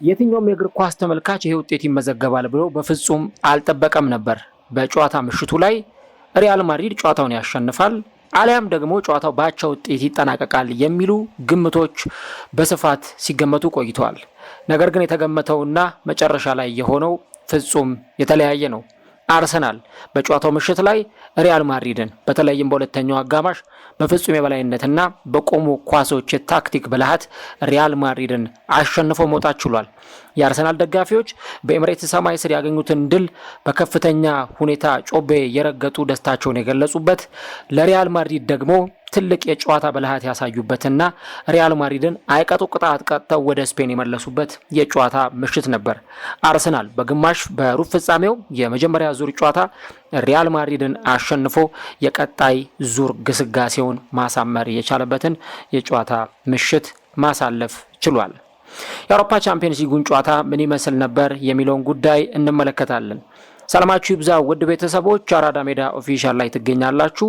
የትኛውም የእግር ኳስ ተመልካች ይሄ ውጤት ይመዘገባል ብሎ በፍጹም አልጠበቀም ነበር። በጨዋታ ምሽቱ ላይ ሪያል ማድሪድ ጨዋታውን ያሸንፋል አሊያም ደግሞ ጨዋታው ባቻ ውጤት ይጠናቀቃል የሚሉ ግምቶች በስፋት ሲገመቱ ቆይተዋል። ነገር ግን የተገመተውና መጨረሻ ላይ የሆነው ፍጹም የተለያየ ነው። አርሰናል በጨዋታው ምሽት ላይ ሪያል ማድሪድን በተለይም በሁለተኛው አጋማሽ በፍጹም የበላይነትና በቆሙ ኳሶች የታክቲክ ብልሃት ሪያል ማድሪድን አሸንፎ መውጣት ችሏል። የአርሰናል ደጋፊዎች በኤምሬትስ ሰማይ ስር ያገኙትን ድል በከፍተኛ ሁኔታ ጮቤ የረገጡ ደስታቸውን የገለጹበት፣ ለሪያል ማድሪድ ደግሞ ትልቅ የጨዋታ ብልሃት ያሳዩበትና ሪያል ማድሪድን አይቀጡ ቅጣት ቀጥተው ወደ ስፔን የመለሱበት የጨዋታ ምሽት ነበር። አርሰናል በግማሽ በሩብ ፍጻሜው የመጀመሪያ ዙር ጨዋታ ሪያል ማድሪድን አሸንፎ የቀጣይ ዙር ግስጋሴውን ማሳመር የቻለበትን የጨዋታ ምሽት ማሳለፍ ችሏል። የአውሮፓ ቻምፒየንስ ሊጉን ጨዋታ ምን ይመስል ነበር የሚለውን ጉዳይ እንመለከታለን። ሰላማችሁ ይብዛ ውድ ቤተሰቦች፣ አራዳ ሜዳ ኦፊሻል ላይ ትገኛላችሁ።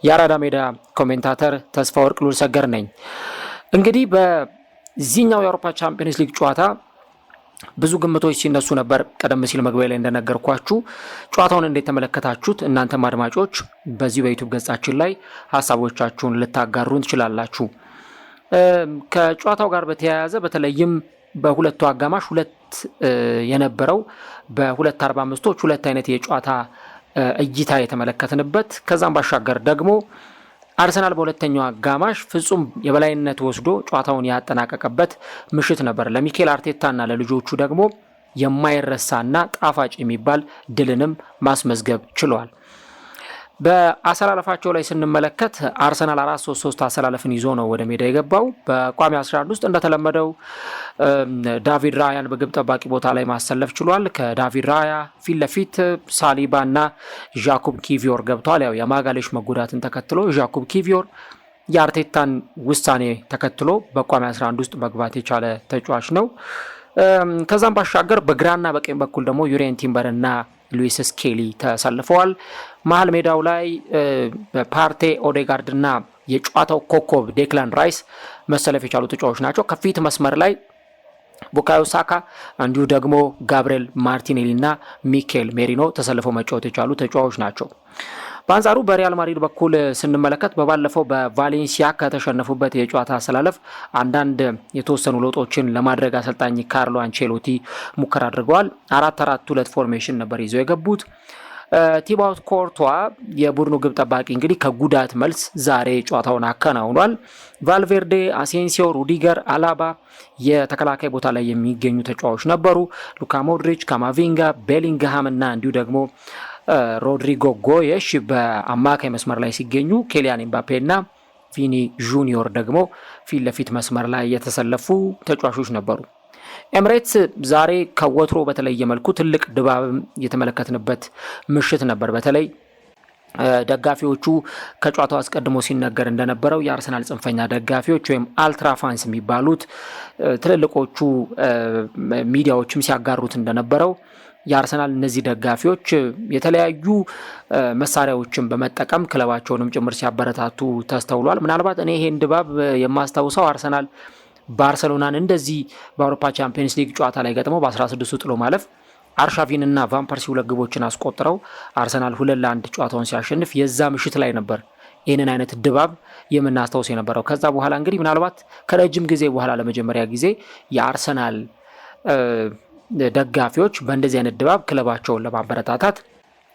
የአራዳ ሜዳ ኮሜንታተር ተስፋ ወርቅ ሉል ሰገር ነኝ። እንግዲህ በዚህኛው የአውሮፓ ቻምፒየንስ ሊግ ጨዋታ ብዙ ግምቶች ሲነሱ ነበር። ቀደም ሲል መግቢያ ላይ እንደነገርኳችሁ ጨዋታውን እንዴት ተመለከታችሁት? እናንተም አድማጮች በዚህ በዩቲዩብ ገጻችን ላይ ሀሳቦቻችሁን ልታጋሩን ትችላላችሁ። ከጨዋታው ጋር በተያያዘ በተለይም በሁለቱ አጋማሽ የነበረው በ2:45 ሁለት አይነት የጨዋታ እይታ የተመለከትንበት፣ ከዛም ባሻገር ደግሞ አርሰናል በሁለተኛው አጋማሽ ፍጹም የበላይነት ወስዶ ጨዋታውን ያጠናቀቀበት ምሽት ነበር። ለሚኬል አርቴታና ለልጆቹ ደግሞ የማይረሳና ጣፋጭ የሚባል ድልንም ማስመዝገብ ችሏል። በአሰላለፋቸው ላይ ስንመለከት አርሰናል 4-3-3 አሰላለፍን ይዞ ነው ወደ ሜዳ የገባው። በቋሚ 11 ውስጥ እንደተለመደው ዳቪድ ራያን በግብ ጠባቂ ቦታ ላይ ማሰለፍ ችሏል። ከዳቪድ ራያ ፊት ለፊት ሳሊባ እና ዣኩብ ኪቪዮር ገብቷል። ያው የማጋሌሽ መጎዳትን ተከትሎ ዣኩብ ኪቪዮር የአርቴታን ውሳኔ ተከትሎ በቋሚ 11 ውስጥ መግባት የቻለ ተጫዋች ነው። ከዛም ባሻገር በግራና በቀኝ በኩል ደግሞ ዩሬን ቲምበር እና ሉዊስ ስኬሊ ተሰልፈዋል። መሀል ሜዳው ላይ ፓርቴ፣ ኦዴጋርድ እና የጨዋታው ኮከብ ዴክላን ራይስ መሰለፍ የቻሉ ተጫዋቾች ናቸው። ከፊት መስመር ላይ ቡካዮ ሳካ እንዲሁ ደግሞ ጋብሪኤል ማርቲኔሊ እና ሚኬል ሜሪኖ ተሰልፈው መጫወት የቻሉ ተጫዋቾች ናቸው። በአንጻሩ በሪያል ማድሪድ በኩል ስንመለከት በባለፈው በቫሌንሲያ ከተሸነፉበት የጨዋታ አሰላለፍ አንዳንድ የተወሰኑ ለውጦችን ለማድረግ አሰልጣኝ ካርሎ አንቼሎቲ ሙከራ አድርገዋል። 4-4-2 ፎርሜሽን ነበር ይዘው የገቡት። ቲባውት ኮርቷ የቡድኑ ግብ ጠባቂ እንግዲህ ከጉዳት መልስ ዛሬ ጨዋታውን አከናውኗል። ቫልቬርዴ፣ አሴንሲዮ፣ ሩዲገር፣ አላባ የተከላካይ ቦታ ላይ የሚገኙ ተጫዋቾች ነበሩ። ሉካ ሞድሪች፣ ካማቪንጋ፣ ቤሊንግሃም እና እንዲሁ ደግሞ ሮድሪጎ ጎየሽ በአማካይ መስመር ላይ ሲገኙ ኬሊያን ኤምባፔ እና ቪኒ ጁኒዮር ደግሞ ፊት ለፊት መስመር ላይ የተሰለፉ ተጫዋቾች ነበሩ። ኤምሬትስ ዛሬ ከወትሮ በተለየ መልኩ ትልቅ ድባብ የተመለከትንበት ምሽት ነበር። በተለይ ደጋፊዎቹ ከጨዋታው አስቀድሞ ሲነገር እንደነበረው የአርሰናል ጽንፈኛ ደጋፊዎች ወይም አልትራፋንስ የሚባሉት ትልልቆቹ ሚዲያዎችም ሲያጋሩት እንደነበረው የአርሰናል እነዚህ ደጋፊዎች የተለያዩ መሳሪያዎችን በመጠቀም ክለባቸውንም ጭምር ሲያበረታቱ ተስተውሏል። ምናልባት እኔ ይሄን ድባብ የማስታውሰው አርሰናል ባርሰሎናን እንደዚህ በአውሮፓ ቻምፒየንስ ሊግ ጨዋታ ላይ ገጥመው በ16ቱ ጥሎ ማለፍ አርሻቪንና ቫምፐርሲ ሁለት ግቦችን አስቆጥረው አርሰናል 2-1 ጨዋታውን ሲያሸንፍ የዛ ምሽት ላይ ነበር ይህንን አይነት ድባብ የምናስታውስ የነበረው። ከዛ በኋላ እንግዲህ ምናልባት ከረጅም ጊዜ በኋላ ለመጀመሪያ ጊዜ የአርሰናል ደጋፊዎች በእንደዚህ አይነት ድባብ ክለባቸውን ለማበረታታት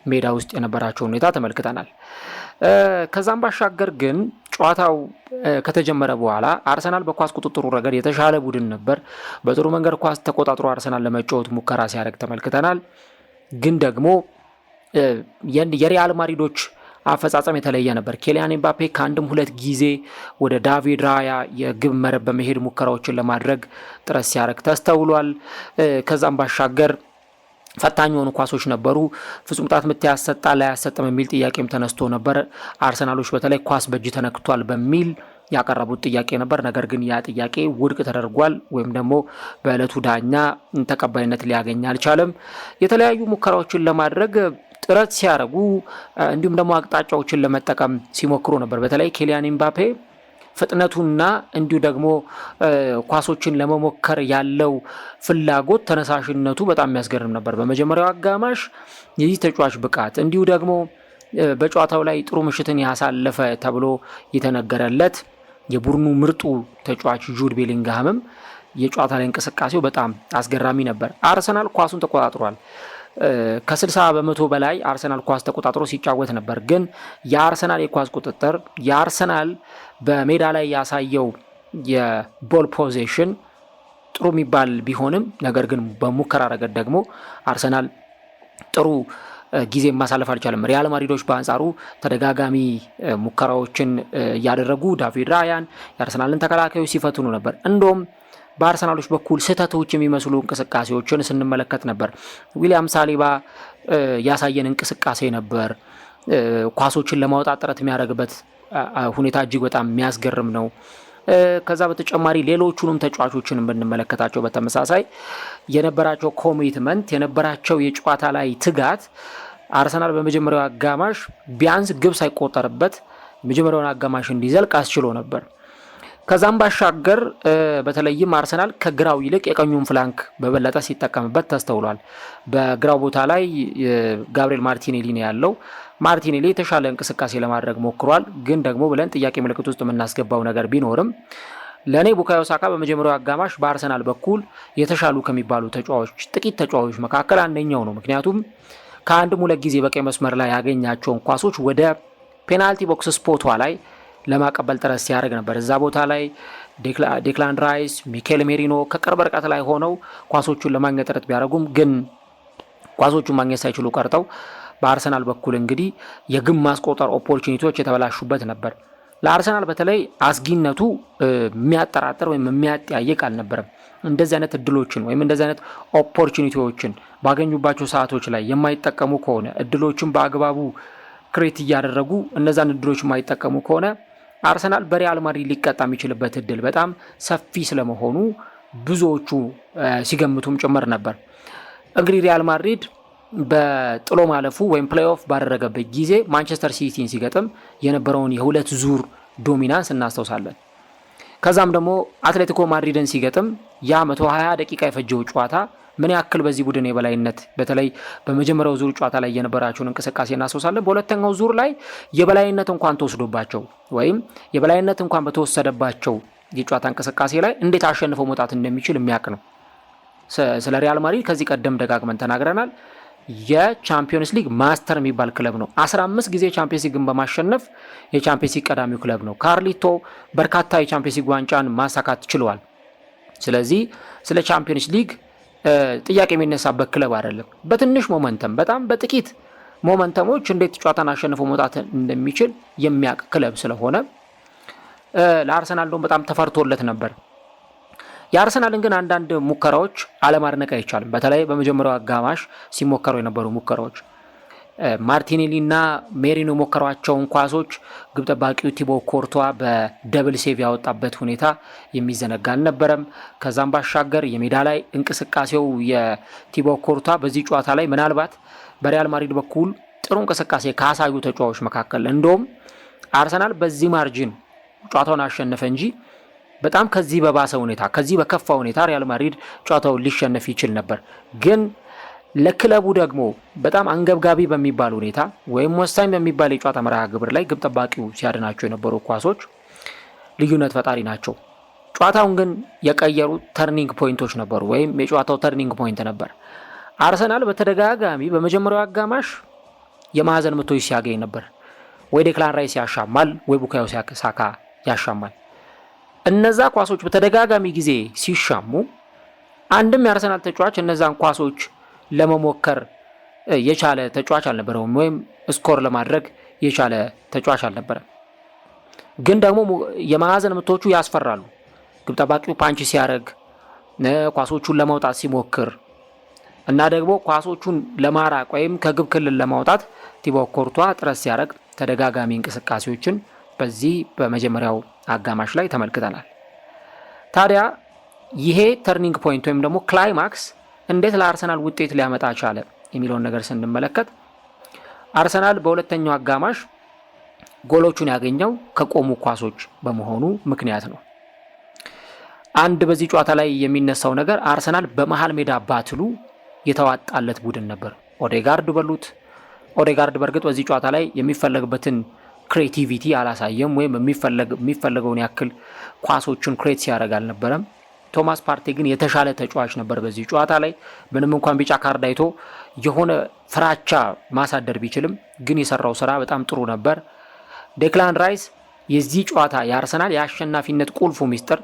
ሜዳ ውስጥ የነበራቸው ሁኔታ ተመልክተናል። ከዛም ባሻገር ግን ጨዋታው ከተጀመረ በኋላ አርሰናል በኳስ ቁጥጥሩ ረገድ የተሻለ ቡድን ነበር። በጥሩ መንገድ ኳስ ተቆጣጥሮ አርሰናል ለመጫወት ሙከራ ሲያደርግ ተመልክተናል። ግን ደግሞ የሪያል ማድሪዶች አፈጻጸም የተለየ ነበር። ኬሊያን ኤምባፔ ከአንድም ሁለት ጊዜ ወደ ዳቪድ ራያ የግብ መረብ በመሄድ ሙከራዎችን ለማድረግ ጥረት ሲያደርግ ተስተውሏል። ከዛም ባሻገር ፈታኝ የሆኑ ኳሶች ነበሩ። ፍጹም ቅጣት ምት ያሰጣል አያሰጥም የሚል ጥያቄም ተነስቶ ነበር። አርሰናሎች በተለይ ኳስ በእጅ ተነክቷል በሚል ያቀረቡት ጥያቄ ነበር። ነገር ግን ያ ጥያቄ ውድቅ ተደርጓል፣ ወይም ደግሞ በዕለቱ ዳኛ ተቀባይነት ሊያገኝ አልቻለም። የተለያዩ ሙከራዎችን ለማድረግ ጥረት ሲያደርጉ እንዲሁም ደግሞ አቅጣጫዎችን ለመጠቀም ሲሞክሩ ነበር። በተለይ ኬሊያን ኤምባፔ ፍጥነቱና እንዲሁ ደግሞ ኳሶችን ለመሞከር ያለው ፍላጎት ተነሳሽነቱ በጣም የሚያስገርም ነበር። በመጀመሪያው አጋማሽ የዚህ ተጫዋች ብቃት እንዲሁ ደግሞ በጨዋታው ላይ ጥሩ ምሽትን ያሳለፈ ተብሎ የተነገረለት የቡድኑ ምርጡ ተጫዋች ጁድ ቤሊንግሃምም የጨዋታ ላይ እንቅስቃሴው በጣም አስገራሚ ነበር። አርሰናል ኳሱን ተቆጣጥሯል። ከ60 በመቶ በላይ አርሰናል ኳስ ተቆጣጥሮ ሲጫወት ነበር። ግን የአርሰናል የኳስ ቁጥጥር የአርሰናል በሜዳ ላይ ያሳየው የቦል ፖዚሽን ጥሩ የሚባል ቢሆንም ነገር ግን በሙከራ ረገድ ደግሞ አርሰናል ጥሩ ጊዜ ማሳለፍ አልቻለም። ሪያል ማድሪዶች በአንጻሩ ተደጋጋሚ ሙከራዎችን እያደረጉ ዳቪድ ራያን የአርሰናልን ተከላካዮች ሲፈትኑ ነበር። እንደውም በአርሰናሎች በኩል ስህተቶች የሚመስሉ እንቅስቃሴዎችን ስንመለከት ነበር። ዊሊያም ሳሊባ ያሳየን እንቅስቃሴ ነበር። ኳሶችን ለማውጣት ጥረት የሚያደርግበት ሁኔታ እጅግ በጣም የሚያስገርም ነው። ከዛ በተጨማሪ ሌሎቹንም ተጫዋቾችን ብንመለከታቸው በተመሳሳይ የነበራቸው ኮሚትመንት የነበራቸው የጨዋታ ላይ ትጋት አርሰናል በመጀመሪያው አጋማሽ ቢያንስ ግብ ሳይቆጠርበት የመጀመሪያውን አጋማሽ እንዲዘልቅ አስችሎ ነበር። ከዛም ባሻገር በተለይም አርሰናል ከግራው ይልቅ የቀኙን ፍላንክ በበለጠ ሲጠቀምበት ተስተውሏል። በግራው ቦታ ላይ ጋብሪኤል ማርቲኔሊ ነው ያለው። ማርቲኔሊ የተሻለ እንቅስቃሴ ለማድረግ ሞክሯል። ግን ደግሞ ብለን ጥያቄ ምልክት ውስጥ የምናስገባው ነገር ቢኖርም ለእኔ ቡካዮ ሳካ በመጀመሪያው አጋማሽ በአርሰናል በኩል የተሻሉ ከሚባሉ ጥቂት ተጫዋቾች መካከል አንደኛው ነው። ምክንያቱም ከአንድም ሁለት ጊዜ በቀኝ መስመር ላይ ያገኛቸውን ኳሶች ወደ ፔናልቲ ቦክስ ስፖቷ ላይ ለማቀበል ጥረት ሲያደርግ ነበር። እዛ ቦታ ላይ ዴክላን ራይስ፣ ሚኬል ሜሪኖ ከቅርብ ርቀት ላይ ሆነው ኳሶቹን ለማግኘት ጥረት ቢያደርጉም ግን ኳሶቹን ማግኘት ሳይችሉ ቀርተው በአርሰናል በኩል እንግዲህ የግብ ማስቆጠር ኦፖርቹኒቲዎች የተበላሹበት ነበር። ለአርሰናል በተለይ አስጊነቱ የሚያጠራጥር ወይም የሚያጠያይቅ አልነበረም። እንደዚህ አይነት እድሎችን ወይም እንደዚህ አይነት ኦፖርቹኒቲዎችን ባገኙባቸው ሰዓቶች ላይ የማይጠቀሙ ከሆነ እድሎችን በአግባቡ ክሬት እያደረጉ እነዛን እድሎች የማይጠቀሙ ከሆነ አርሰናል በሪያል ማድሪድ ሊቀጣ የሚችልበት እድል በጣም ሰፊ ስለመሆኑ ብዙዎቹ ሲገምቱም ጭምር ነበር። እንግዲህ ሪያል ማድሪድ በጥሎ ማለፉ ወይም ፕሌይኦፍ ባደረገበት ጊዜ ማንቸስተር ሲቲን ሲገጥም የነበረውን የሁለት ዙር ዶሚናንስ እናስታውሳለን። ከዛም ደግሞ አትሌቲኮ ማድሪድን ሲገጥም ያ 120 ደቂቃ የፈጀው ጨዋታ ምን ያክል በዚህ ቡድን የበላይነት በተለይ በመጀመሪያው ዙር ጨዋታ ላይ የነበራቸውን እንቅስቃሴ እናስታውሳለን። በሁለተኛው ዙር ላይ የበላይነት እንኳን ተወስዶባቸው ወይም የበላይነት እንኳን በተወሰደባቸው የጨዋታ እንቅስቃሴ ላይ እንዴት አሸንፈው መውጣት እንደሚችል የሚያውቅ ነው። ስለ ሪያል ማድሪድ ከዚህ ቀደም ደጋግመን ተናግረናል። የቻምፒዮንስ ሊግ ማስተር የሚባል ክለብ ነው። 15 ጊዜ ቻምፒዮንስ ሊግን በማሸነፍ የቻምፒዮንስ ሊግ ቀዳሚው ክለብ ነው። ካርሊቶ በርካታ የቻምፒዮንስ ሊግ ዋንጫን ማሳካት ችሏል። ስለዚህ ስለ ቻምፒዮንስ ሊግ ጥያቄ የሚነሳበት ክለብ አይደለም። በትንሽ ሞመንተም በጣም በጥቂት ሞመንተሞች እንዴት ጨዋታን አሸንፎ መውጣት እንደሚችል የሚያውቅ ክለብ ስለሆነ ለአርሰናል ደግሞ በጣም ተፈርቶለት ነበር። የአርሰናልን ግን አንዳንድ ሙከራዎች አለማድነቅ አይቻልም። በተለይ በመጀመሪያው አጋማሽ ሲሞከሩ የነበሩ ሙከራዎች ማርቲኔሊ እና ሜሪኖ ሞከሯቸውን ኳሶች ግብ ጠባቂው ቲቦ ኮርቷ በደብል ሴቭ ያወጣበት ሁኔታ የሚዘነጋ አልነበረም። ከዛም ባሻገር የሜዳ ላይ እንቅስቃሴው የቲቦ ኮርቷ በዚህ ጨዋታ ላይ ምናልባት በሪያል ማድሪድ በኩል ጥሩ እንቅስቃሴ ካሳዩ ተጫዋቾች መካከል እንደውም አርሰናል በዚህ ማርጂን ጨዋታውን አሸነፈ እንጂ በጣም ከዚህ በባሰ ሁኔታ ከዚህ በከፋ ሁኔታ ሪያል ማድሪድ ጨዋታውን ሊሸነፍ ይችል ነበር። ግን ለክለቡ ደግሞ በጣም አንገብጋቢ በሚባል ሁኔታ ወይም ወሳኝ በሚባል የጨዋታ መርሃ ግብር ላይ ግብ ጠባቂው ሲያድናቸው የነበሩ ኳሶች ልዩነት ፈጣሪ ናቸው። ጨዋታውን ግን የቀየሩ ተርኒንግ ፖይንቶች ነበሩ፣ ወይም የጨዋታው ተርኒንግ ፖይንት ነበር። አርሰናል በተደጋጋሚ በመጀመሪያው አጋማሽ የማዕዘን ምቶች ሲያገኝ ነበር። ወይ ዴክላን ራይስ ያሻማል፣ ወይ ቡካዮ ሳካ ያሻማል። እነዛ ኳሶች በተደጋጋሚ ጊዜ ሲሻሙ አንድም የአርሰናል ተጫዋች እነዛን ኳሶች ለመሞከር የቻለ ተጫዋች አልነበረም፣ ወይም ስኮር ለማድረግ የቻለ ተጫዋች አልነበረም። ግን ደግሞ የማዕዘን ምቶቹ ያስፈራሉ። ግብ ጠባቂው ፓንች ሲያደርግ ኳሶቹን ለማውጣት ሲሞክር እና ደግሞ ኳሶቹን ለማራቅ ወይም ከግብ ክልል ለማውጣት ቲቦ ኮርቷ ጥረት ሲያደርግ ተደጋጋሚ እንቅስቃሴዎችን በዚህ በመጀመሪያው አጋማሽ ላይ ተመልክተናል። ታዲያ ይሄ ተርኒንግ ፖይንት ወይም ደግሞ ክላይማክስ እንዴት ለአርሰናል ውጤት ሊያመጣ ቻለ የሚለውን ነገር ስንመለከት አርሰናል በሁለተኛው አጋማሽ ጎሎቹን ያገኘው ከቆሙ ኳሶች በመሆኑ ምክንያት ነው። አንድ በዚህ ጨዋታ ላይ የሚነሳው ነገር አርሰናል በመሃል ሜዳ ባትሉ የተዋጣለት ቡድን ነበር። ኦዴጋርድ በሉት ኦዴጋርድ በእርግጥ በዚህ ጨዋታ ላይ የሚፈለግበትን ክሬቲቪቲ አላሳየም፣ ወይም የሚፈለገውን ያክል ኳሶችን ክሬት ሲያደርግ አልነበረም። ቶማስ ፓርቴ ግን የተሻለ ተጫዋች ነበር በዚህ ጨዋታ ላይ። ምንም እንኳን ቢጫ ካርድ አይቶ የሆነ ፍራቻ ማሳደር ቢችልም ግን የሰራው ስራ በጣም ጥሩ ነበር። ዴክላን ራይስ የዚህ ጨዋታ የአርሰናል የአሸናፊነት ቁልፉ ሚስጥር፣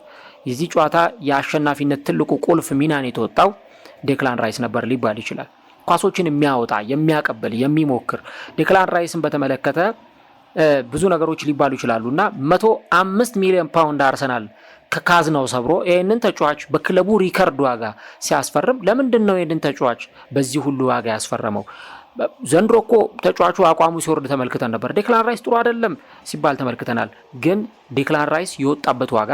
የዚህ ጨዋታ የአሸናፊነት ትልቁ ቁልፍ ሚናን የተወጣው ዴክላን ራይስ ነበር ሊባል ይችላል። ኳሶችን የሚያወጣ የሚያቀብል፣ የሚሞክር ዴክላን ራይስን በተመለከተ ብዙ ነገሮች ሊባሉ ይችላሉ እና 105 ሚሊዮን ፓውንድ አርሰናል ከካዝናው ሰብሮ ይህንን ተጫዋች በክለቡ ሪከርድ ዋጋ ሲያስፈርም ለምንድን ነው ይህንን ተጫዋች በዚህ ሁሉ ዋጋ ያስፈረመው? ዘንድሮ እኮ ተጫዋቹ አቋሙ ሲወርድ ተመልክተን ነበር። ዴክላን ራይስ ጥሩ አይደለም ሲባል ተመልክተናል። ግን ዴክላን ራይስ የወጣበት ዋጋ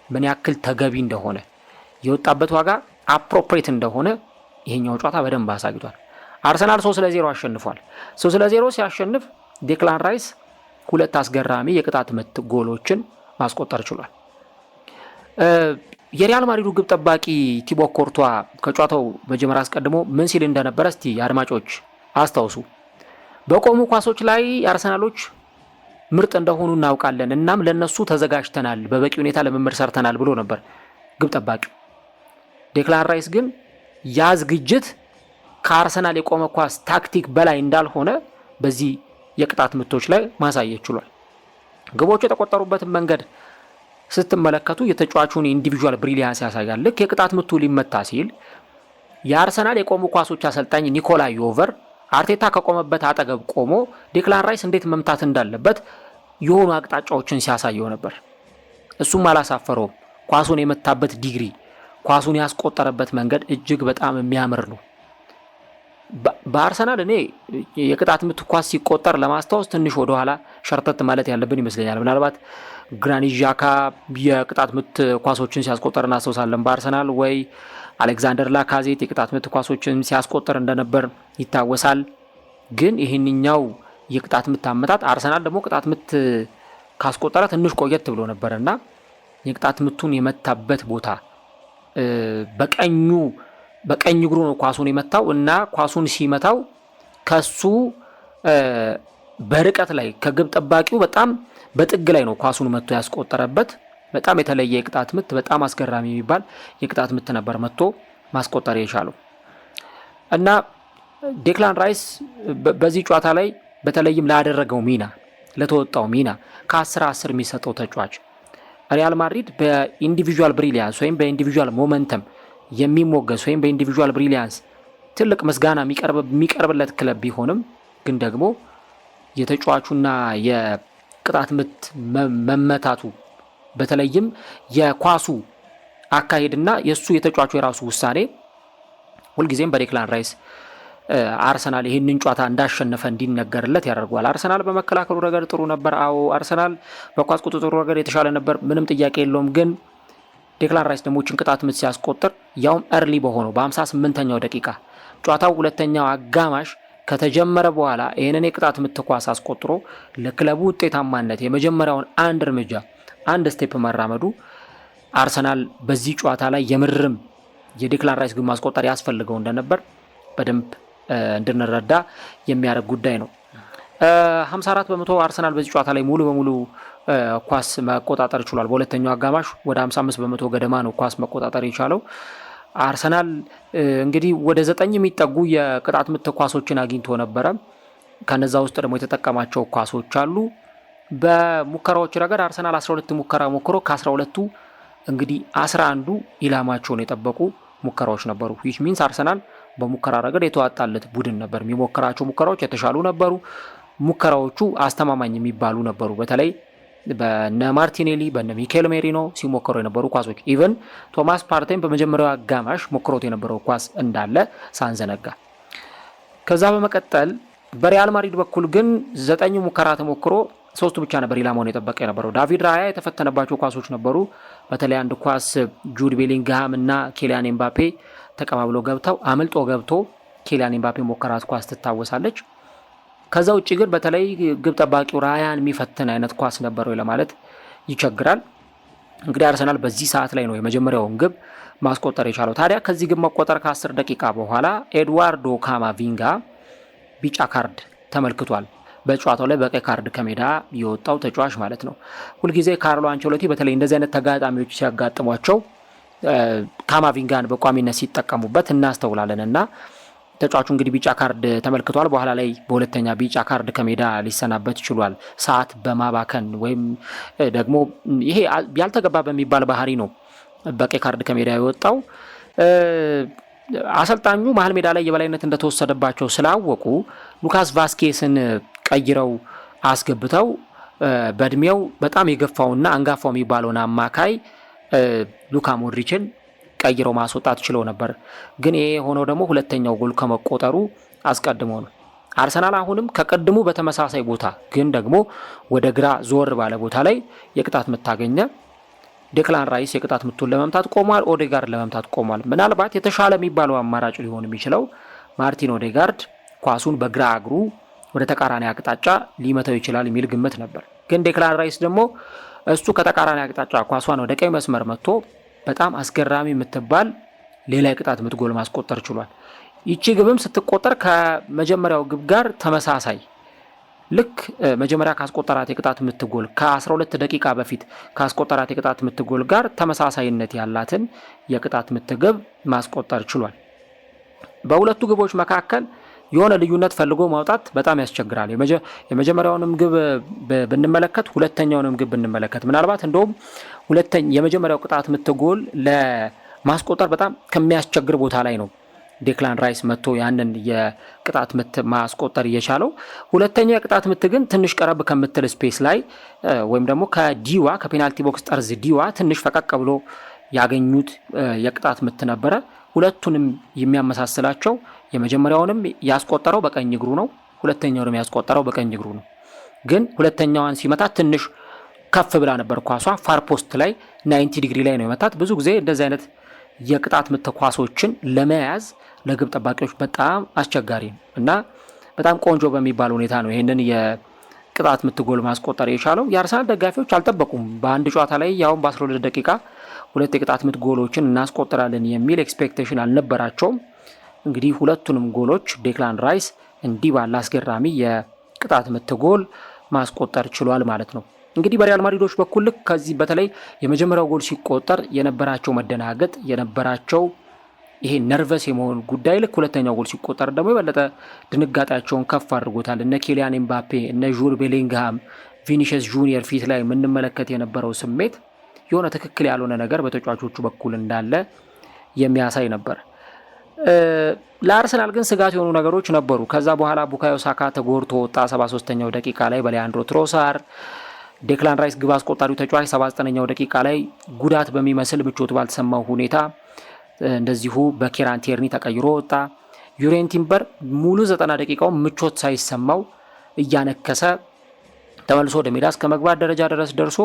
ምን ያክል ተገቢ እንደሆነ፣ የወጣበት ዋጋ አፕሮፕሬት እንደሆነ ይሄኛው ጨዋታ በደንብ አሳግቷል። አርሰናል 3-0 አሸንፏል። 3-0 ሲያሸንፍ ዴክላን ራይስ 2 አስገራሚ የቅጣት ምት ጎሎችን ማስቆጠር ችሏል። የሪያል ማድሪዱ ግብ ጠባቂ ቲቦ ኮርቷ ከጨዋታው መጀመሪያ አስቀድሞ ምን ሲል እንደነበረ እስቲ አድማጮች አስታውሱ። በቆሙ ኳሶች ላይ አርሰናሎች ምርጥ እንደሆኑ እናውቃለን፣ እናም ለነሱ ተዘጋጅተናል፣ በበቂ ሁኔታ ልምምድ ሰርተናል ብሎ ነበር ግብ ጠባቂው። ዴክላን ራይስ ግን ያ ዝግጅት ከአርሰናል የቆመ ኳስ ታክቲክ በላይ እንዳልሆነ በዚህ የቅጣት ምቶች ላይ ማሳየት ችሏል። ግቦቹ የተቆጠሩበትን መንገድ ስትመለከቱ የተጫዋቹን ኢንዲቪጁዋል ብሪሊያንስ ያሳያል። ልክ የቅጣት ምቱ ሊመታ ሲል የአርሰናል የቆሙ ኳሶች አሰልጣኝ ኒኮላ ዮቨር አርቴታ ከቆመበት አጠገብ ቆሞ ዴክላን ራይስ እንዴት መምታት እንዳለበት የሆኑ አቅጣጫዎችን ሲያሳየው ነበር። እሱም አላሳፈረውም። ኳሱን የመታበት ዲግሪ፣ ኳሱን ያስቆጠረበት መንገድ እጅግ በጣም የሚያምር ነው። በአርሰናል እኔ የቅጣት ምት ኳስ ሲቆጠር ለማስታወስ ትንሽ ወደኋላ ሸርተት ማለት ያለብን ይመስለኛል። ምናልባት ግራኒት ዣካ የቅጣት ምት ኳሶችን ሲያስቆጠር እናስታውሳለን በአርሰናል፣ ወይ አሌክዛንደር ላካዜት የቅጣት ምት ኳሶችን ሲያስቆጠር እንደነበር ይታወሳል። ግን ይህንኛው የቅጣት ምት አመጣጥ አርሰናል ደግሞ ቅጣት ምት ካስቆጠረ ትንሽ ቆየት ብሎ ነበር እና የቅጣት ምቱን የመታበት ቦታ በቀኝ እግሩ ነው ኳሱን የመታው እና ኳሱን ሲመታው ከሱ በርቀት ላይ ከግብ ጠባቂው በጣም በጥግ ላይ ነው ኳሱን መጥቶ ያስቆጠረበት። በጣም የተለየ የቅጣት ምት፣ በጣም አስገራሚ የሚባል የቅጣት ምት ነበር መጥቶ ማስቆጠር የቻለው እና ዴክላን ራይስ በዚህ ጨዋታ ላይ በተለይም ላደረገው ሚና፣ ለተወጣው ሚና ከ10 የሚሰጠው ተጫዋች ሪያል ማድሪድ በኢንዲቪጁዋል ብሪሊያንስ ወይም በኢንዲቪጁዋል ሞመንተም የሚሞገስ ወይም በኢንዲቪጁዋል ብሪሊያንስ ትልቅ ምስጋና የሚቀርብለት ክለብ ቢሆንም ግን ደግሞ የተጫዋቹና የቅጣት ምት መመታቱ በተለይም የኳሱ አካሄድና የሱ የተጫዋቹ የራሱ ውሳኔ ሁልጊዜም በዴክላን ራይስ አርሰናል ይህንን ጨዋታ እንዳሸነፈ እንዲነገርለት ያደርገዋል። አርሰናል በመከላከሉ ረገድ ጥሩ ነበር። አዎ አርሰናል በኳስ ቁጥጥሩ ረገድ የተሻለ ነበር፣ ምንም ጥያቄ የለውም። ግን ዴክላን ራይስ ደግሞ ቅጣት ምት ሲያስቆጥር ያውም እርሊ በሆነው በ58ኛው ደቂቃ ጨዋታው ሁለተኛው አጋማሽ ከተጀመረ በኋላ ይህንን የቅጣት ምት ኳስ አስቆጥሮ ለክለቡ ውጤታማነት የመጀመሪያውን አንድ ስቴፕ መራመዱ አርሰናል በዚህ ጨዋታ ላይ የምርም የዴክላን ራይስ ግብ ማስቆጠር ያስፈልገው እንደነበር በደንብ እንድንረዳ የሚያደርግ ጉዳይ ነው። 54% አርሰናል በዚህ ጨዋታ ላይ ሙሉ በሙሉ ኳስ መቆጣጠር ችሏል። በሁለተኛው አጋማሽ ወደ 55% ገደማ ነው ኳስ መቆጣጠር የቻለው። አርሰናል እንግዲህ ወደ 9 የሚጠጉ የቅጣት ምት ኳሶችን አግኝቶ ነበረ። ከነዛ ውስጥ ደግሞ የተጠቀማቸው ኳሶች አሉ። በሙከራዎች ረገድ አርሰናል 12 ሙከራ ሞክሮ ከ12ቱ እንግዲህ 11ዱ ኢላማቸውን የጠበቁ ሙከራዎች ነበሩ። which means አርሰናል በሙከራ ረገድ የተዋጣለት ቡድን ነበር። የሚሞክራቸው ሙከራዎች የተሻሉ ነበሩ። ሙከራዎቹ አስተማማኝ የሚባሉ ነበሩ። በተለይ በነ ማርቲኔሊ በነ ሚኬል ሜሪኖ ሲሞከሩ የነበሩ ኳሶች ኢቨን ቶማስ ፓርቴን በመጀመሪያው አጋማሽ ሞክሮት የነበረው ኳስ እንዳለ ሳንዘነጋ፣ ከዛ በመቀጠል በሪያል ማድሪድ በኩል ግን 9 ሙከራ ተሞክሮ 3 ብቻ ነበር ኢላማውን የጠበቀ የነበረው። ዳቪድ ራያ የተፈተነባቸው ኳሶች ነበሩ። በተለይ አንድ ኳስ ጁድ ቤሊንግሃም እና ኬሊያን ኤምባፔ ተቀባብሎ ገብተው አምልጦ ገብቶ ኬሊያን ኤምባፔ ሞከራት ኳስ ትታወሳለች። ከዛ ውጪ ግን በተለይ ግብ ጠባቂው ራያን የሚፈትን አይነት ኳስ ነበረው ለማለት ይቸግራል። እንግዲህ አርሰናል በዚህ ሰዓት ላይ ነው የመጀመሪያውን ግብ ማስቆጠር የቻለው። ታዲያ ከዚህ ግብ መቆጠር ከ10 ደቂቃ በኋላ ኤድዋርዶ ካማቪንጋ ቢጫ ካርድ ተመልክቷል። በጨዋታው ላይ በቀይ ካርድ ከሜዳ የወጣው ተጫዋች ማለት ነው። ሁልጊዜ ካርሎ አንቸሎቲ በተለይ እንደዚህ አይነት ተጋጣሚዎች ሲያጋጥሟቸው ካማቪንጋን በቋሚነት ሲጠቀሙበት እናስተውላለን እና ተጫዋቹ እንግዲህ ቢጫ ካርድ ተመልክቷል። በኋላ ላይ በሁለተኛ ቢጫ ካርድ ከሜዳ ሊሰናበት ችሏል። ሰዓት በማባከን ወይም ደግሞ ይሄ ያልተገባ በሚባል ባህሪ ነው በቀይ ካርድ ከሜዳ የወጣው። አሰልጣኙ መሀል ሜዳ ላይ የበላይነት እንደተወሰደባቸው ስላወቁ ሉካስ ቫስኬስን ቀይረው አስገብተው በእድሜው በጣም የገፋውና አንጋፋው የሚባለውን አማካይ ሉካ ሞድሪችን ቀይረው ማስወጣት ችለው ነበር። ግን ይሄ ሆነው ደግሞ ሁለተኛው ጎል ከመቆጠሩ አስቀድሞ ነው። አርሰናል አሁንም ከቀድሙ በተመሳሳይ ቦታ ግን ደግሞ ወደ ግራ ዞር ባለ ቦታ ላይ የቅጣት ምት አገኘ። ዴክላን ራይስ የቅጣት ምቱን ለመምታት ቆሟል። ኦዴጋርድ ለመምታት ቆሟል። ምናልባት የተሻለ የሚባለው አማራጭ ሊሆን የሚችለው ማርቲን ኦዴጋርድ ኳሱን በግራ እግሩ ወደ ተቃራኒ አቅጣጫ ሊመታው ይችላል የሚል ግምት ነበር። ግን ዴክላን ራይስ ደግሞ እሱ ከተቃራኒ አቅጣጫ ኳሷን ወደ ቀይ መስመር መጥቶ በጣም አስገራሚ የምትባል ሌላ የቅጣት ምት ጎል ማስቆጠር ችሏል። ይቺ ግብም ስትቆጠር ከመጀመሪያው ግብ ጋር ተመሳሳይ ልክ መጀመሪያ ካስቆጠራት የቅጣት ምት ጎል ከ12 ደቂቃ በፊት ካስቆጠራት የቅጣት ምት ጎል ጋር ተመሳሳይነት ያላትን የቅጣት ምት ግብ ማስቆጠር ችሏል። በሁለቱ ግቦች መካከል የሆነ ልዩነት ፈልጎ ማውጣት በጣም ያስቸግራል። የመጀመሪያውንም ግብ ብንመለከት ሁለተኛውንም ግብ ብንመለከት ምናልባት እንደውም የመጀመሪያው ቅጣት ምት ጎል ለማስቆጠር በጣም ከሚያስቸግር ቦታ ላይ ነው ዴክላን ራይስ መጥቶ ያንን የቅጣት ምት ማስቆጠር እየቻለው። ሁለተኛው የቅጣት ምት ግን ትንሽ ቀረብ ከምትል ስፔስ ላይ ወይም ደግሞ ከዲዋ ከፔናልቲ ቦክስ ጠርዝ ዲዋ ትንሽ ፈቀቅ ብሎ ያገኙት የቅጣት ምት ነበረ። ሁለቱንም የሚያመሳስላቸው የመጀመሪያውንም ያስቆጠረው በቀኝ እግሩ ነው፣ ሁለተኛውንም ያስቆጠረው በቀኝ እግሩ ነው። ግን ሁለተኛዋን ሲመታት ትንሽ ከፍ ብላ ነበር ኳሷ፣ ፋር ፖስት ላይ 90 ዲግሪ ላይ ነው የመታት። ብዙ ጊዜ እንደዚህ አይነት የቅጣት ምት ኳሶችን ለመያዝ ለግብ ጠባቂዎች በጣም አስቸጋሪ ነው እና በጣም ቆንጆ በሚባል ሁኔታ ነው ይህንን የቅጣት ምት ጎል ማስቆጠር የቻለው። የአርሰናል ደጋፊዎች አልጠበቁም። በአንድ ጨዋታ ላይ ያውም በ12 ደቂቃ 2 የቅጣት ምት ጎሎችን እናስቆጥራለን የሚል ኤክስፔክቴሽን አልነበራቸውም። እንግዲህ ሁለቱንም ጎሎች ዴክላን ራይስ እንዲህ ባለ አስገራሚ የቅጣት ምት ጎል ማስቆጠር ችሏል ማለት ነው። እንግዲህ በሪያል ማድሪዶች በኩል ልክ ከዚህ በተለይ የመጀመሪያው ጎል ሲቆጠር የነበራቸው መደናገጥ የነበራቸው ይሄ ነርቨስ የመሆን ጉዳይ ልክ ሁለተኛው ጎል ሲቆጠር ደግሞ የበለጠ ድንጋጤያቸውን ከፍ አድርጎታል። እነ ኬሊያን ኤምባፔ፣ እነ ጁድ ቤሊንግሃም፣ ቪኒሽስ ጁኒየር ፊት ላይ የምንመለከት የነበረው ስሜት የሆነ ትክክል ያልሆነ ነገር በተጫዋቾቹ በኩል እንዳለ የሚያሳይ ነበር። ለአርሰናል ግን ስጋት የሆኑ ነገሮች ነበሩ። ከዛ በኋላ ቡካዮ ሳካ ተጎድቶ ወጣ 73ኛው ደቂቃ ላይ በሊያንድሮ ትሮሳር። ዴክላን ራይስ ግብ አስቆጣሪው ተጫዋች 79ኛው ደቂቃ ላይ ጉዳት በሚመስል ምቾት ባልተሰማው ሁኔታ እንደዚሁ በኬራን ቴርኒ ተቀይሮ ወጣ። ዩሬን ቲምበር ሙሉ 90 ደቂቃውን ምቾት ሳይሰማው እያነከሰ ተመልሶ ወደ ሜዳ እስከ መግባት ደረጃ ድረስ ደርሶ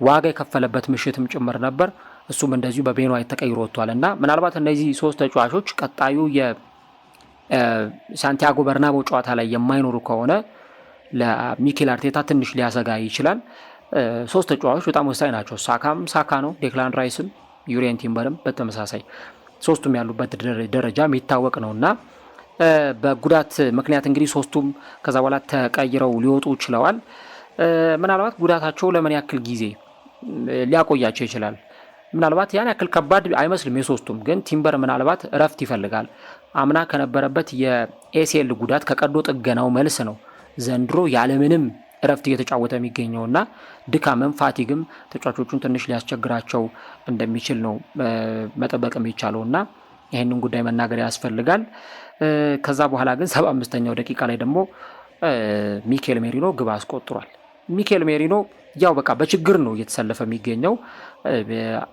ዋጋ የከፈለበት ምሽትም ጭምር ነበር። እሱም እንደዚሁ በቤን ዋይት ተቀይሮ ወጥቷል እና ምናልባት እነዚህ ሶስት ተጫዋቾች ቀጣዩ የሳንቲያጎ በርናቦ ጨዋታ ላይ የማይኖሩ ከሆነ ለሚኬል አርቴታ ትንሽ ሊያሰጋ ይችላል። ሶስት ተጫዋቾች በጣም ወሳኝ ናቸው። ሳካም ሳካ ነው፣ ዴክላን ራይስም ዩሬን ቲምበርም በተመሳሳይ ሶስቱም ያሉበት ደረጃ የሚታወቅ ነው እና በጉዳት ምክንያት እንግዲህ ሶስቱም ከዛ በኋላ ተቀይረው ሊወጡ ችለዋል። ምናልባት ጉዳታቸው ለምን ያክል ጊዜ ሊያቆያቸው ይችላል? ምናልባት ያን ያክል ከባድ አይመስልም የሶስቱም። ግን ቲምበር ምናልባት እረፍት ይፈልጋል። አምና ከነበረበት የኤሲኤል ጉዳት ከቀዶ ጥገናው መልስ ነው ዘንድሮ ያለምንም እረፍት እየተጫወተ የሚገኘውና ድካምም ፋቲግም ተጫዋቾቹን ትንሽ ሊያስቸግራቸው እንደሚችል ነው መጠበቅ የሚቻለው እና ይህንን ጉዳይ መናገር ያስፈልጋል። ከዛ በኋላ ግን 75ኛው ደቂቃ ላይ ደግሞ ሚኬል ሜሪኖ ግብ አስቆጥሯል። ሚኬል ሜሪኖ ያው በቃ በችግር ነው እየተሰለፈ የሚገኘው።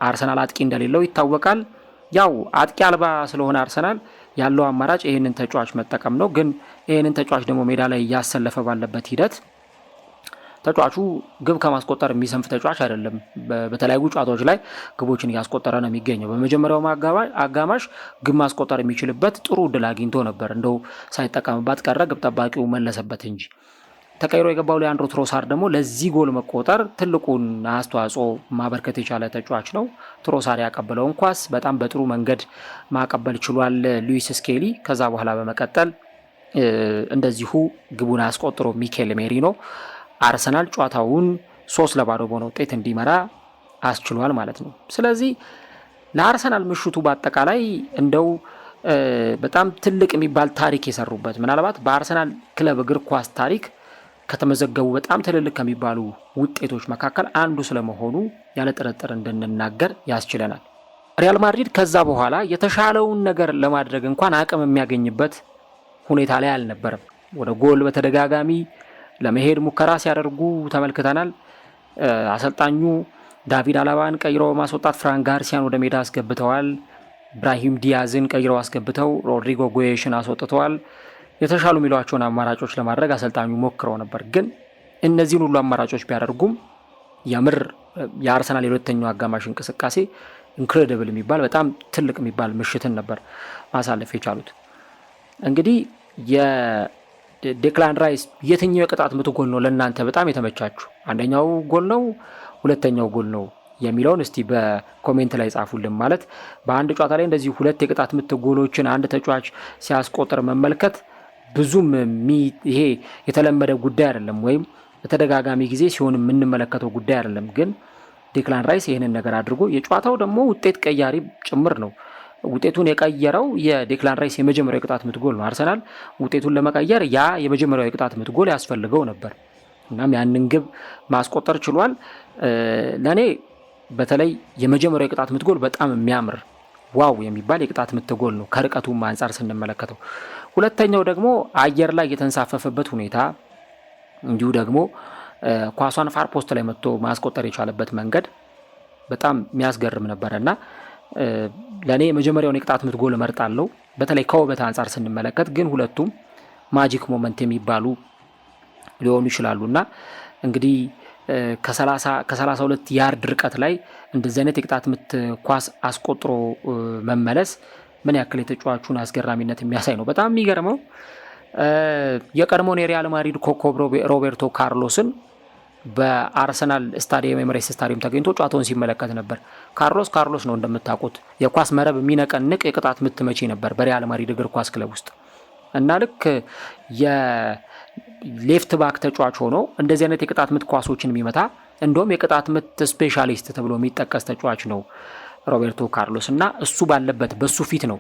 አርሰናል አጥቂ እንደሌለው ይታወቃል። ያው አጥቂ አልባ ስለሆነ አርሰናል ያለው አማራጭ ይህንን ተጫዋች መጠቀም ነው። ግን ይህንን ተጫዋች ደግሞ ሜዳ ላይ እያሰለፈ ባለበት ሂደት ተጫዋቹ ግብ ከማስቆጠር የሚሰንፍ ተጫዋች አይደለም። በተለያዩ ጨዋታዎች ላይ ግቦችን እያስቆጠረ ነው የሚገኘው። በመጀመሪያው አጋማሽ ግብ ማስቆጠር የሚችልበት ጥሩ እድል አግኝቶ ነበር። እንደው ሳይጠቀምባት ቀረ፣ ግብ ጠባቂው መለሰበት እንጂ። ተቀይሮ የገባው ሊያንድሮ ትሮሳርድ ደግሞ ለዚህ ጎል መቆጠር ትልቁን አስተዋጽኦ ማበርከት የቻለ ተጫዋች ነው። ትሮሳርድ ያቀበለውን ኳስ በጣም በጥሩ መንገድ ማቀበል ችሏል ሉዊስ ስኬሊ። ከዛ በኋላ በመቀጠል እንደዚሁ ግቡን አስቆጥሮ ሚኬል ሜሪኖ አርሰናል ጨዋታውን 3-0 በሆነ ውጤት እንዲመራ አስችሏል ማለት ነው። ስለዚህ ለአርሰናል ምሽቱ በአጠቃላይ እንደው በጣም ትልቅ የሚባል ታሪክ የሰሩበት ምናልባት በአርሰናል ክለብ እግር ኳስ ታሪክ ከተመዘገቡ በጣም ትልልቅ ከሚባሉ ውጤቶች መካከል አንዱ ስለመሆኑ ያለ ጥርጥር እንድንናገር ያስችለናል። ሪያል ማድሪድ ከዛ በኋላ የተሻለውን ነገር ለማድረግ እንኳን አቅም የሚያገኝበት ሁኔታ ላይ አልነበረም። ወደ ጎል በተደጋጋሚ ለመሄድ ሙከራ ሲያደርጉ ተመልክተናል። አሰልጣኙ ዳቪድ አላባን ቀይረው በማስወጣት ፍራን ጋርሲያን ወደ ሜዳ አስገብተዋል። ብራሂም ዲያዝን ቀይረው አስገብተው ሮድሪጎ ጎዬሽን አስወጥተዋል። የተሻሉ የሚሏቸውን አማራጮች ለማድረግ አሰልጣኙ ሞክረው ነበር። ግን እነዚህን ሁሉ አማራጮች ቢያደርጉም የምር የአርሰናል የሁለተኛው አጋማሽ እንቅስቃሴ ኢንክሬዲብል የሚባል በጣም ትልቅ የሚባል ምሽትን ነበር ማሳለፍ የቻሉት። እንግዲህ የዴክላን ራይስ የትኛው የቅጣት ምት ጎል ነው ለእናንተ በጣም የተመቻችሁ? አንደኛው ጎል ነው፣ ሁለተኛው ጎል ነው የሚለውን እስቲ በኮሜንት ላይ ጻፉልን። ማለት በአንድ ጨዋታ ላይ እንደዚህ ሁለት የቅጣት ምት ጎሎችን አንድ ተጫዋች ሲያስቆጥር መመልከት ብዙም ይሄ የተለመደ ጉዳይ አይደለም፣ ወይም በተደጋጋሚ ጊዜ ሲሆን የምንመለከተው ጉዳይ አይደለም። ግን ዴክላን ራይስ ይህንን ነገር አድርጎ የጨዋታው ደግሞ ውጤት ቀያሪ ጭምር ነው። ውጤቱን የቀየረው የዴክላን ራይስ የመጀመሪያው የቅጣት ምት ጎል ነው። አርሰናል ውጤቱን ለመቀየር ያ የመጀመሪያው የቅጣት ምት ጎል ያስፈልገው ነበር። እናም ያንን ግብ ማስቆጠር ችሏል። ለእኔ በተለይ የመጀመሪያው የቅጣት ምት ጎል በጣም የሚያምር ዋው የሚባል የቅጣት ምት ጎል ነው ከርቀቱም አንጻር ስንመለከተው። ሁለተኛው ደግሞ አየር ላይ የተንሳፈፈበት ሁኔታ እንዲሁ ደግሞ ኳሷን ፋር ፖስት ላይ መጥቶ ማስቆጠር የቻለበት መንገድ በጣም የሚያስገርም ነበረና ለእኔ የመጀመሪያውን የቅጣት ምት ጎል እመርጣለሁ፣ በተለይ ከውበት አንጻር ስንመለከት። ግን ሁለቱም ማጂክ ሞመንት የሚባሉ ሊሆኑ ይችላሉና እንግዲህ ከ32 ያርድ ርቀት ላይ እንደዚህ አይነት የቅጣት ምት ኳስ አስቆጥሮ መመለስ ምን ያክል የተጫዋቹን አስገራሚነት የሚያሳይ ነው። በጣም የሚገርመው የቀድሞውን የሪያል ማድሪድ ኮከብ ሮቤርቶ ካርሎስን በአርሰናል ስታዲየም ኤምሬትስ ስታዲየም ተገኝቶ ጨዋታውን ሲመለከት ነበር። ካርሎስ ነው እንደምታውቁት የኳስ መረብ የሚነቀንቅ የቅጣት ምት መቺ ነበር በሪያል ማድሪድ እግር ኳስ ክለብ ውስጥ እና ልክ የሌፍት ባክ ተጫዋች ሆኖ እንደዚህ አይነት የቅጣት ምት ኳሶችን የሚመታ እንደውም የቅጣት ምት ስፔሻሊስት ተብሎ የሚጠቀስ ተጫዋች ነው ሮቤርቶ ካርሎስ። እና እሱ ባለበት በሱ ፊት ነው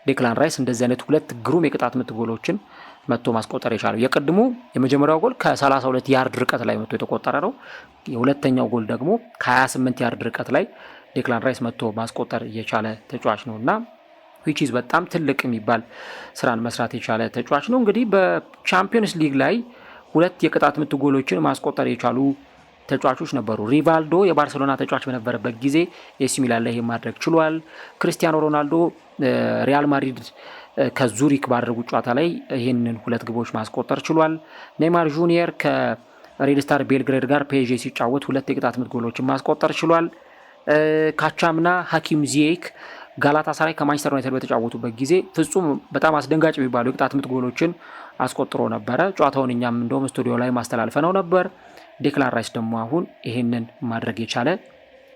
ዴክላን ራይስ እንደዚህ አይነት ሁለት ግሩም የቅጣት ምት ጎሎችን መጥቶ ማስቆጠር የቻለው። የቅድሙ የመጀመሪያው ጎል ከ32 ያርድ ርቀት ላይ መጥቶ የተቆጠረ ነው። የሁለተኛው ጎል ደግሞ ከ28 ያርድ ርቀት ላይ ዴክላን ራይስ መጥቶ ማስቆጠር የቻለ ተጫዋች ነው እና ዊችዝ በጣም ትልቅ የሚባል ስራን መስራት የቻለ ተጫዋች ነው። እንግዲህ በቻምፒየንስ ሊግ ላይ ሁለት የቅጣት ምት ጎሎችን ማስቆጠር የቻሉ ተጫዋቾች ነበሩ። ሪቫልዶ የባርሴሎና ተጫዋች በነበረበት ጊዜ ኤሲ ሚላን ላይ ማድረግ ችሏል። ክሪስቲያኖ ሮናልዶ ሪያል ማድሪድ ከዙሪክ ባደረጉት ጨዋታ ላይ ይህንን ሁለት ግቦች ማስቆጠር ችሏል። ኔይማር ጁኒየር ከሬድ ስታር ቤልግሬድ ጋር ፔዤ ሲጫወት ሁለት የቅጣት ምት ጎሎችን ማስቆጠር ችሏል። ካቻምና ሀኪም ዚዬክ ጋላታሳራይ ከማንቸስተር ዩናይትድ በተጫወቱበት ጊዜ ፍጹም በጣም አስደንጋጭ የሚባሉ የቅጣት ምት ጎሎችን አስቆጥሮ ነበረ። ጨዋታውን እኛም እንደውም ስቱዲዮ ላይ ማስተላልፈ ነው ነበር። ዴክላን ራይስ ደግሞ አሁን ይህንን ማድረግ የቻለ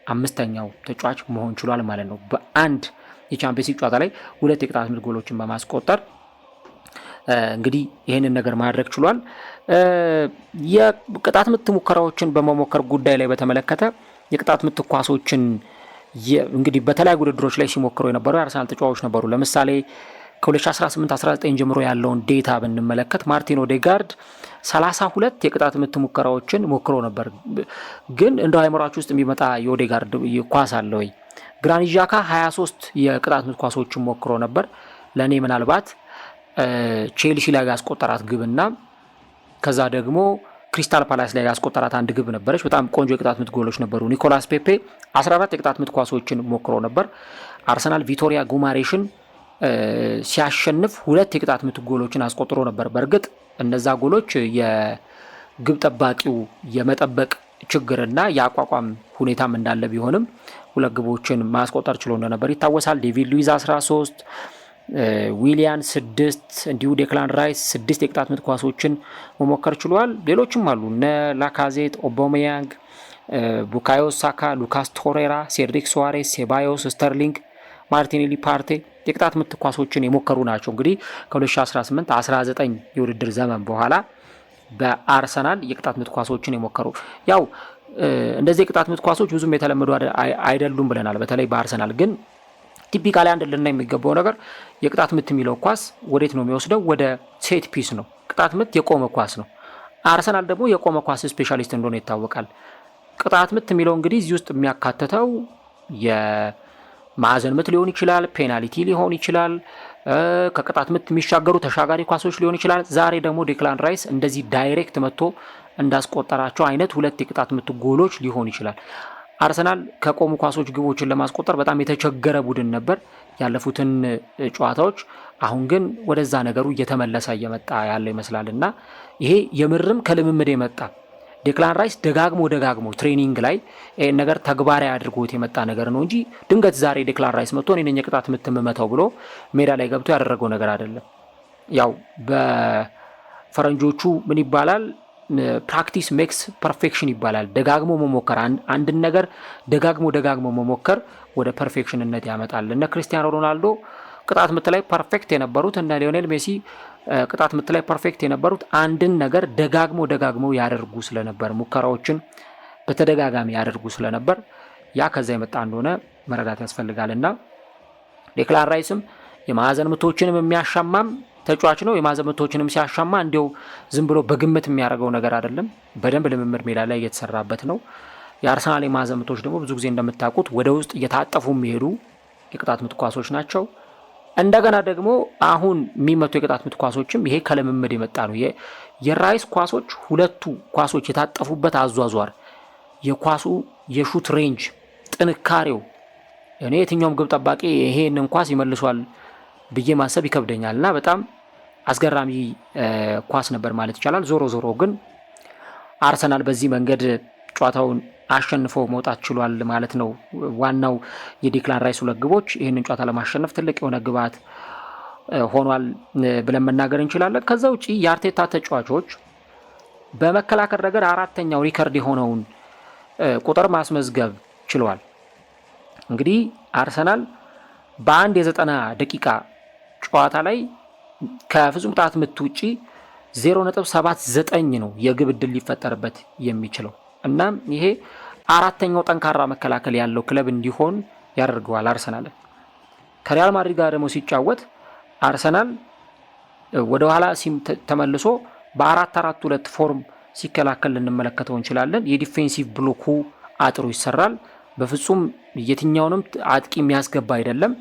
አምስተኛው ተጫዋች መሆን ችሏል ማለት ነው። በአንድ የቻምፒየንስ ሊግ ጨዋታ ላይ ሁለት የቅጣት ምት ጎሎችን በማስቆጠር እንግዲህ ይህንን ነገር ማድረግ ችሏል። የቅጣት ምት ሙከራዎችን በመሞከር ጉዳይ ላይ በተመለከተ የቅጣት ምት ኳሶችን እንግዲህ በተለያዩ ውድድሮች ላይ ሲሞክሩ የነበሩ የአርሰናል ተጫዋቾች ነበሩ። ለምሳሌ ከ2018-19 ጀምሮ ያለውን ዴታ ብንመለከት ማርቲን ኦዴጋርድ 32 የቅጣት ምት ሙከራዎችን ሞክሮ ነበር። ግን እንደው አይምሯችሁ ውስጥ የሚመጣ የኦዴጋርድ ኳስ አለ ወይ? ግራኒት ዣካ 23 የቅጣት ምት ኳሶችን ሞክሮ ነበር። ለእኔ ምናልባት ቼልሲ ላይ ያስቆጠራት ግብና ከዛ ደግሞ ክሪስታል ፓላስ ላይ ያስቆጠራት አንድ ግብ ነበረች። በጣም ቆንጆ የቅጣት ምት ጎሎች ነበሩ። ኒኮላስ ፔፔ 14 የቅጣት ምት ኳሶችን ሞክሮ ነበር። አርሰናል ቪቶሪያ ጉማሬሽን ሲያሸንፍ ሁለት የቅጣት ምት ጎሎችን አስቆጥሮ ነበር። በእርግጥ እነዛ ጎሎች ግብ ጠባቂው የመጠበቅ ችግርና የአቋቋም ሁኔታም እንዳለ ቢሆንም 2 ግቦችን ማስቆጠር ችሎ እንደነበር ይታወሳል። ዴቪድ ሉዊዝ 13፣ ዊሊያን 6 እንዲሁ ዴክላን ራይስ 6 የቅጣት ምት ኳሶችን መሞከር ችሏል። ሌሎችም አሉ እነ ላካዜት፣ ኦባሜያንግ፣ ቡካዮ ሳካ፣ ሉካስ ቶሬራ፣ ሴድሪክ ሱዋሬስ፣ ሴባዮስ፣ ስተርሊንግ፣ ማርቲኔሊ፣ ፓርቴ የቅጣት ምት ኳሶችን የሞከሩ ናቸው። እንግዲህ ከ2018-19 የውድድር ዘመን በኋላ በአርሰናል የቅጣት ምት ኳሶችን የሞከሩ ያው እንደዚህ የቅጣት ምት ኳሶች ብዙም የተለመዱ አይደሉም ብለናል። በተለይ በአርሰናል ግን ቲፒካሊ አንድ ልና የሚገባው ነገር የቅጣት ምት የሚለው ኳስ ወዴት ነው የሚወስደው? ወደ ሴት ፒስ ነው። ቅጣት ምት የቆመ ኳስ ነው። አርሰናል ደግሞ የቆመ ኳስ ስፔሻሊስት እንደሆነ ይታወቃል። ቅጣት ምት የሚለው እንግዲህ እዚህ ውስጥ የሚያካትተው የማዕዘን ምት ሊሆን ይችላል፣ ፔናልቲ ሊሆን ይችላል፣ ከቅጣት ምት የሚሻገሩ ተሻጋሪ ኳሶች ሊሆን ይችላል። ዛሬ ደግሞ ዴክላን ራይስ እንደዚህ ዳይሬክት መጥቶ እንዳስቆጠራቸው አይነት 2 የቅጣት ምት ጎሎች ሊሆን ይችላል። አርሰናል ከቆሙ ኳሶች ግቦችን ለማስቆጠር በጣም የተቸገረ ቡድን ነበር ያለፉትን ጨዋታዎች። አሁን ግን ወደዛ ነገሩ እየተመለሰ እየመጣ ያለ ይመስላል እና ይሄ የምርም ከልምምድ የመጣ ዴክላን ራይስ ደጋግሞ ትሬኒንግ ላይ ይሄን ነገር ተግባራዊ አድርጎት የመጣ ነገር ነው እንጂ ድንገት ዛሬ ዴክላን ራይስ መጥቶ እኔ ነኝ የቅጣት ምት የምመታው ብሎ ሜዳ ላይ ገብቶ ያደረገው ነገር አይደለም። ያው በፈረንጆቹ ምን ይባላል ፕራክቲስ ሜክስ ፐርፌክሽን ይባላል። ደጋግሞ መሞከር አንድን ነገር ደጋግሞ መሞከር ወደ ፐርፌክሽንነት ያመጣል። እነ ክርስቲያኖ ሮናልዶ ቅጣት ምት ላይ ፐርፌክት የነበሩት እነ ሊዮኔል ሜሲ ቅጣት ምት ላይ ፐርፌክት የነበሩት አንድን ነገር ደጋግሞ ያደርጉ ስለነበር ሙከራዎችን በተደጋጋሚ ያደርጉ ስለነበር ያ ከዛ የመጣ እንደሆነ መረዳት ያስፈልጋልና ዴክላን ራይስም የማዕዘን ምቶችንም የሚያሻማም ተጫዋች ነው። የማዕዘን ምቶችንም ሲያሻማ እንዲው ዝም ብሎ በግምት የሚያደርገው ነገር አይደለም። በደንብ ልምምድ ሜዳ ላይ እየተሰራበት ነው። የአርሰናል የማዕዘን ምቶች ደግሞ ብዙ ጊዜ እንደምታውቁት ወደ ውስጥ እየታጠፉ የሚሄዱ የቅጣት ምት ኳሶች ናቸው። እንደገና ደግሞ አሁን የሚመቱ የቅጣት ምት ኳሶችም ይሄ ከልምምድ የመጣ ነው። የራይስ ኳሶች 2ቱ ኳሶች የታጠፉበት አዟዟር፣ የኳሱ የሹት ሬንጅ፣ ጥንካሬው እኔ የትኛውም ግብ ጠባቂ ይሄንን ኳስ ይመልሷል ብዬ ማሰብ ይከብደኛል እና በጣም አስገራሚ ኳስ ነበር ማለት ይቻላል። ዞሮ ግን አርሰናል በዚህ መንገድ ጨዋታውን አሸንፎ መውጣት ችሏል ማለት ነው። ዋናው የዴክላን ራይስ 2 ግቦች ይህንን ጨዋታ ለማሸነፍ ትልቅ የሆነ ግብዓት ሆኗል ብለን መናገር እንችላለን። ከዛ ውጪ የአርቴታ ተጫዋቾች በመከላከል ረገድ 4ኛው ሪከርድ የሆነውን ቁጥር ማስመዝገብ ችሏል። እንግዲህ አርሰናል በአንድ የ90 ደቂቃ ጨዋታ ላይ ከፍጹም ቅጣት ምት ውጪ 0.79 ነው የግብ ዕድል ሊፈጠርበት የሚችለው። እናም ይሄ 4ኛው ጠንካራ መከላከል ያለው ክለብ እንዲሆን ያደርገዋል አርሰናልን። ከሪያል ማድሪድ ጋር ደግሞ ሲጫወት አርሰናል ወደ ኋላ ተመልሶ በ4-4-2 ፎርም ሲከላከል ልንመለከተው እንችላለን። የዲፌንሲቭ ብሎኩ አጥሩ ይሰራል። በፍጹም የትኛውንም አጥቂ የሚያስገባ አይደለም።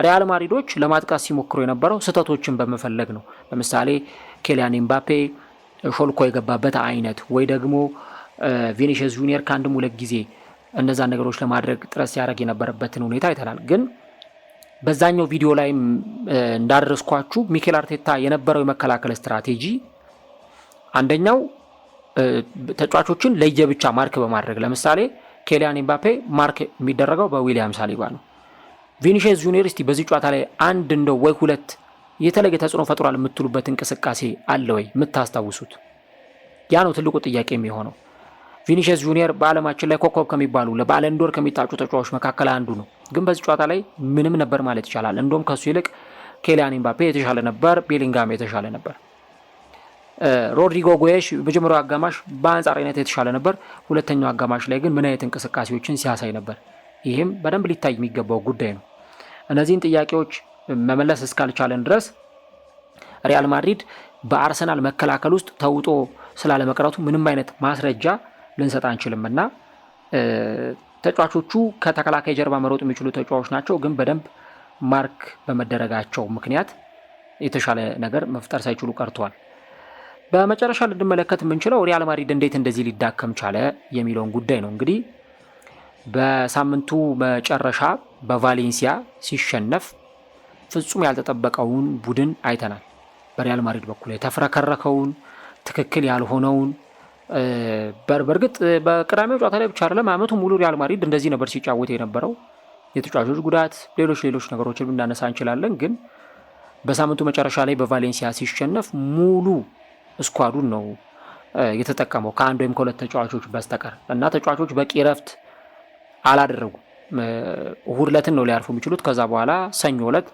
ሪያል ማድሪዶች ለማጥቃት ሲሞክሩ የነበረው ስህተቶችን በመፈለግ ነው። ለምሳሌ ኬሊያን ኤምባፔ ሾልኮ የገባበት አይነት ወይ ደግሞ ቪኒሲየስ ጁኒየር ከአንድም 2 ጊዜ እነዛን ነገሮች ለማድረግ ጥረት ሲያደርግ የነበረበትን ሁኔታ አይተናል። ግን በዛኛው ቪዲዮ ላይ እንዳደረስኳችሁ ሚኬል አርቴታ የነበረው የመከላከል ስትራቴጂ አንደኛው ተጫዋቾችን ለየብቻ ማርክ በማድረግ ለምሳሌ ኬሊያን ኤምባፔ ማርክ የሚደረገው በዊሊያም ሳሊባ ነው። ቪኒሲየስ ጁኒየር እስቲ በዚህ ጨዋታ ላይ አንድ እንደው ወይ 2 የተለየ ተጽዕኖ ፈጥሯል የምትሉበት እንቅስቃሴ አለ ወይ የምታስታውሱት? ያ ነው ትልቁ ጥያቄ የሚሆነው። ቪኒሲየስ ጁኒየር በዓለማችን ላይ ኮከብ ከሚባሉ ለባለንዶር ከሚታጩ ተጫዋቾች መካከል አንዱ ነው። ግን በዚህ ጨዋታ ላይ ምንም ነበር ማለት ይቻላል። እንደውም ከሱ ይልቅ ኬሊያን ኤምባፔ የተሻለ ነበር፣ ቤሊንጋም የተሻለ ነበር። ሮድሪጎ ጎየሽ በመጀመሪያው አጋማሽ በአንጻራዊነት የተሻለ ነበር። ሁለተኛው አጋማሽ ላይ ግን ምን አይነት እንቅስቃሴዎችን ሲያሳይ ነበር? ይህም በደንብ ሊታይ የሚገባው ጉዳይ ነው። እነዚህን ጥያቄዎች መመለስ እስካልቻለን ድረስ ሪያል ማድሪድ በአርሰናል መከላከል ውስጥ ተውጦ ስላለመቅረቱ ምንም አይነት ማስረጃ ልንሰጥ አንችልም እና ተጫዋቾቹ ከተከላካይ ጀርባ መሮጥ የሚችሉ ተጫዋቾች ናቸው። ግን በደንብ ማርክ በመደረጋቸው ምክንያት የተሻለ ነገር መፍጠር ሳይችሉ ቀርተዋል። በመጨረሻ ልንመለከት የምንችለው ሪያል ማድሪድ እንዴት እንደዚህ ሊዳከም ቻለ የሚለውን ጉዳይ ነው። እንግዲህ በሳምንቱ መጨረሻ በቫሌንሲያ ሲሸነፍ ፍጹም ያልተጠበቀውን ቡድን አይተናል። በሪያል ማድሪድ በኩል የተፍረከረከውን ትክክል ያልሆነውን በእርግጥ በቅዳሜው ጨዋታ ላይ ብቻ አይደለም አመቱ ሙሉ ሪያል ማድሪድ እንደዚህ ነበር ሲጫወት የነበረው። የተጫዋቾች ጉዳት፣ ሌሎች ነገሮችን ልናነሳ እንችላለን። ግን በሳምንቱ መጨረሻ ላይ በቫሌንሲያ ሲሸነፍ ሙሉ ስኳዱን ነው የተጠቀመው ከአንድ ወይም ከሁለት ተጫዋቾች በስተቀር እና ተጫዋቾች በቂ ረፍት አላደረጉም። እሁድ ዕለትን ነው ሊያርፉ የሚችሉት። ከዛ በኋላ ሰኞ ዕለት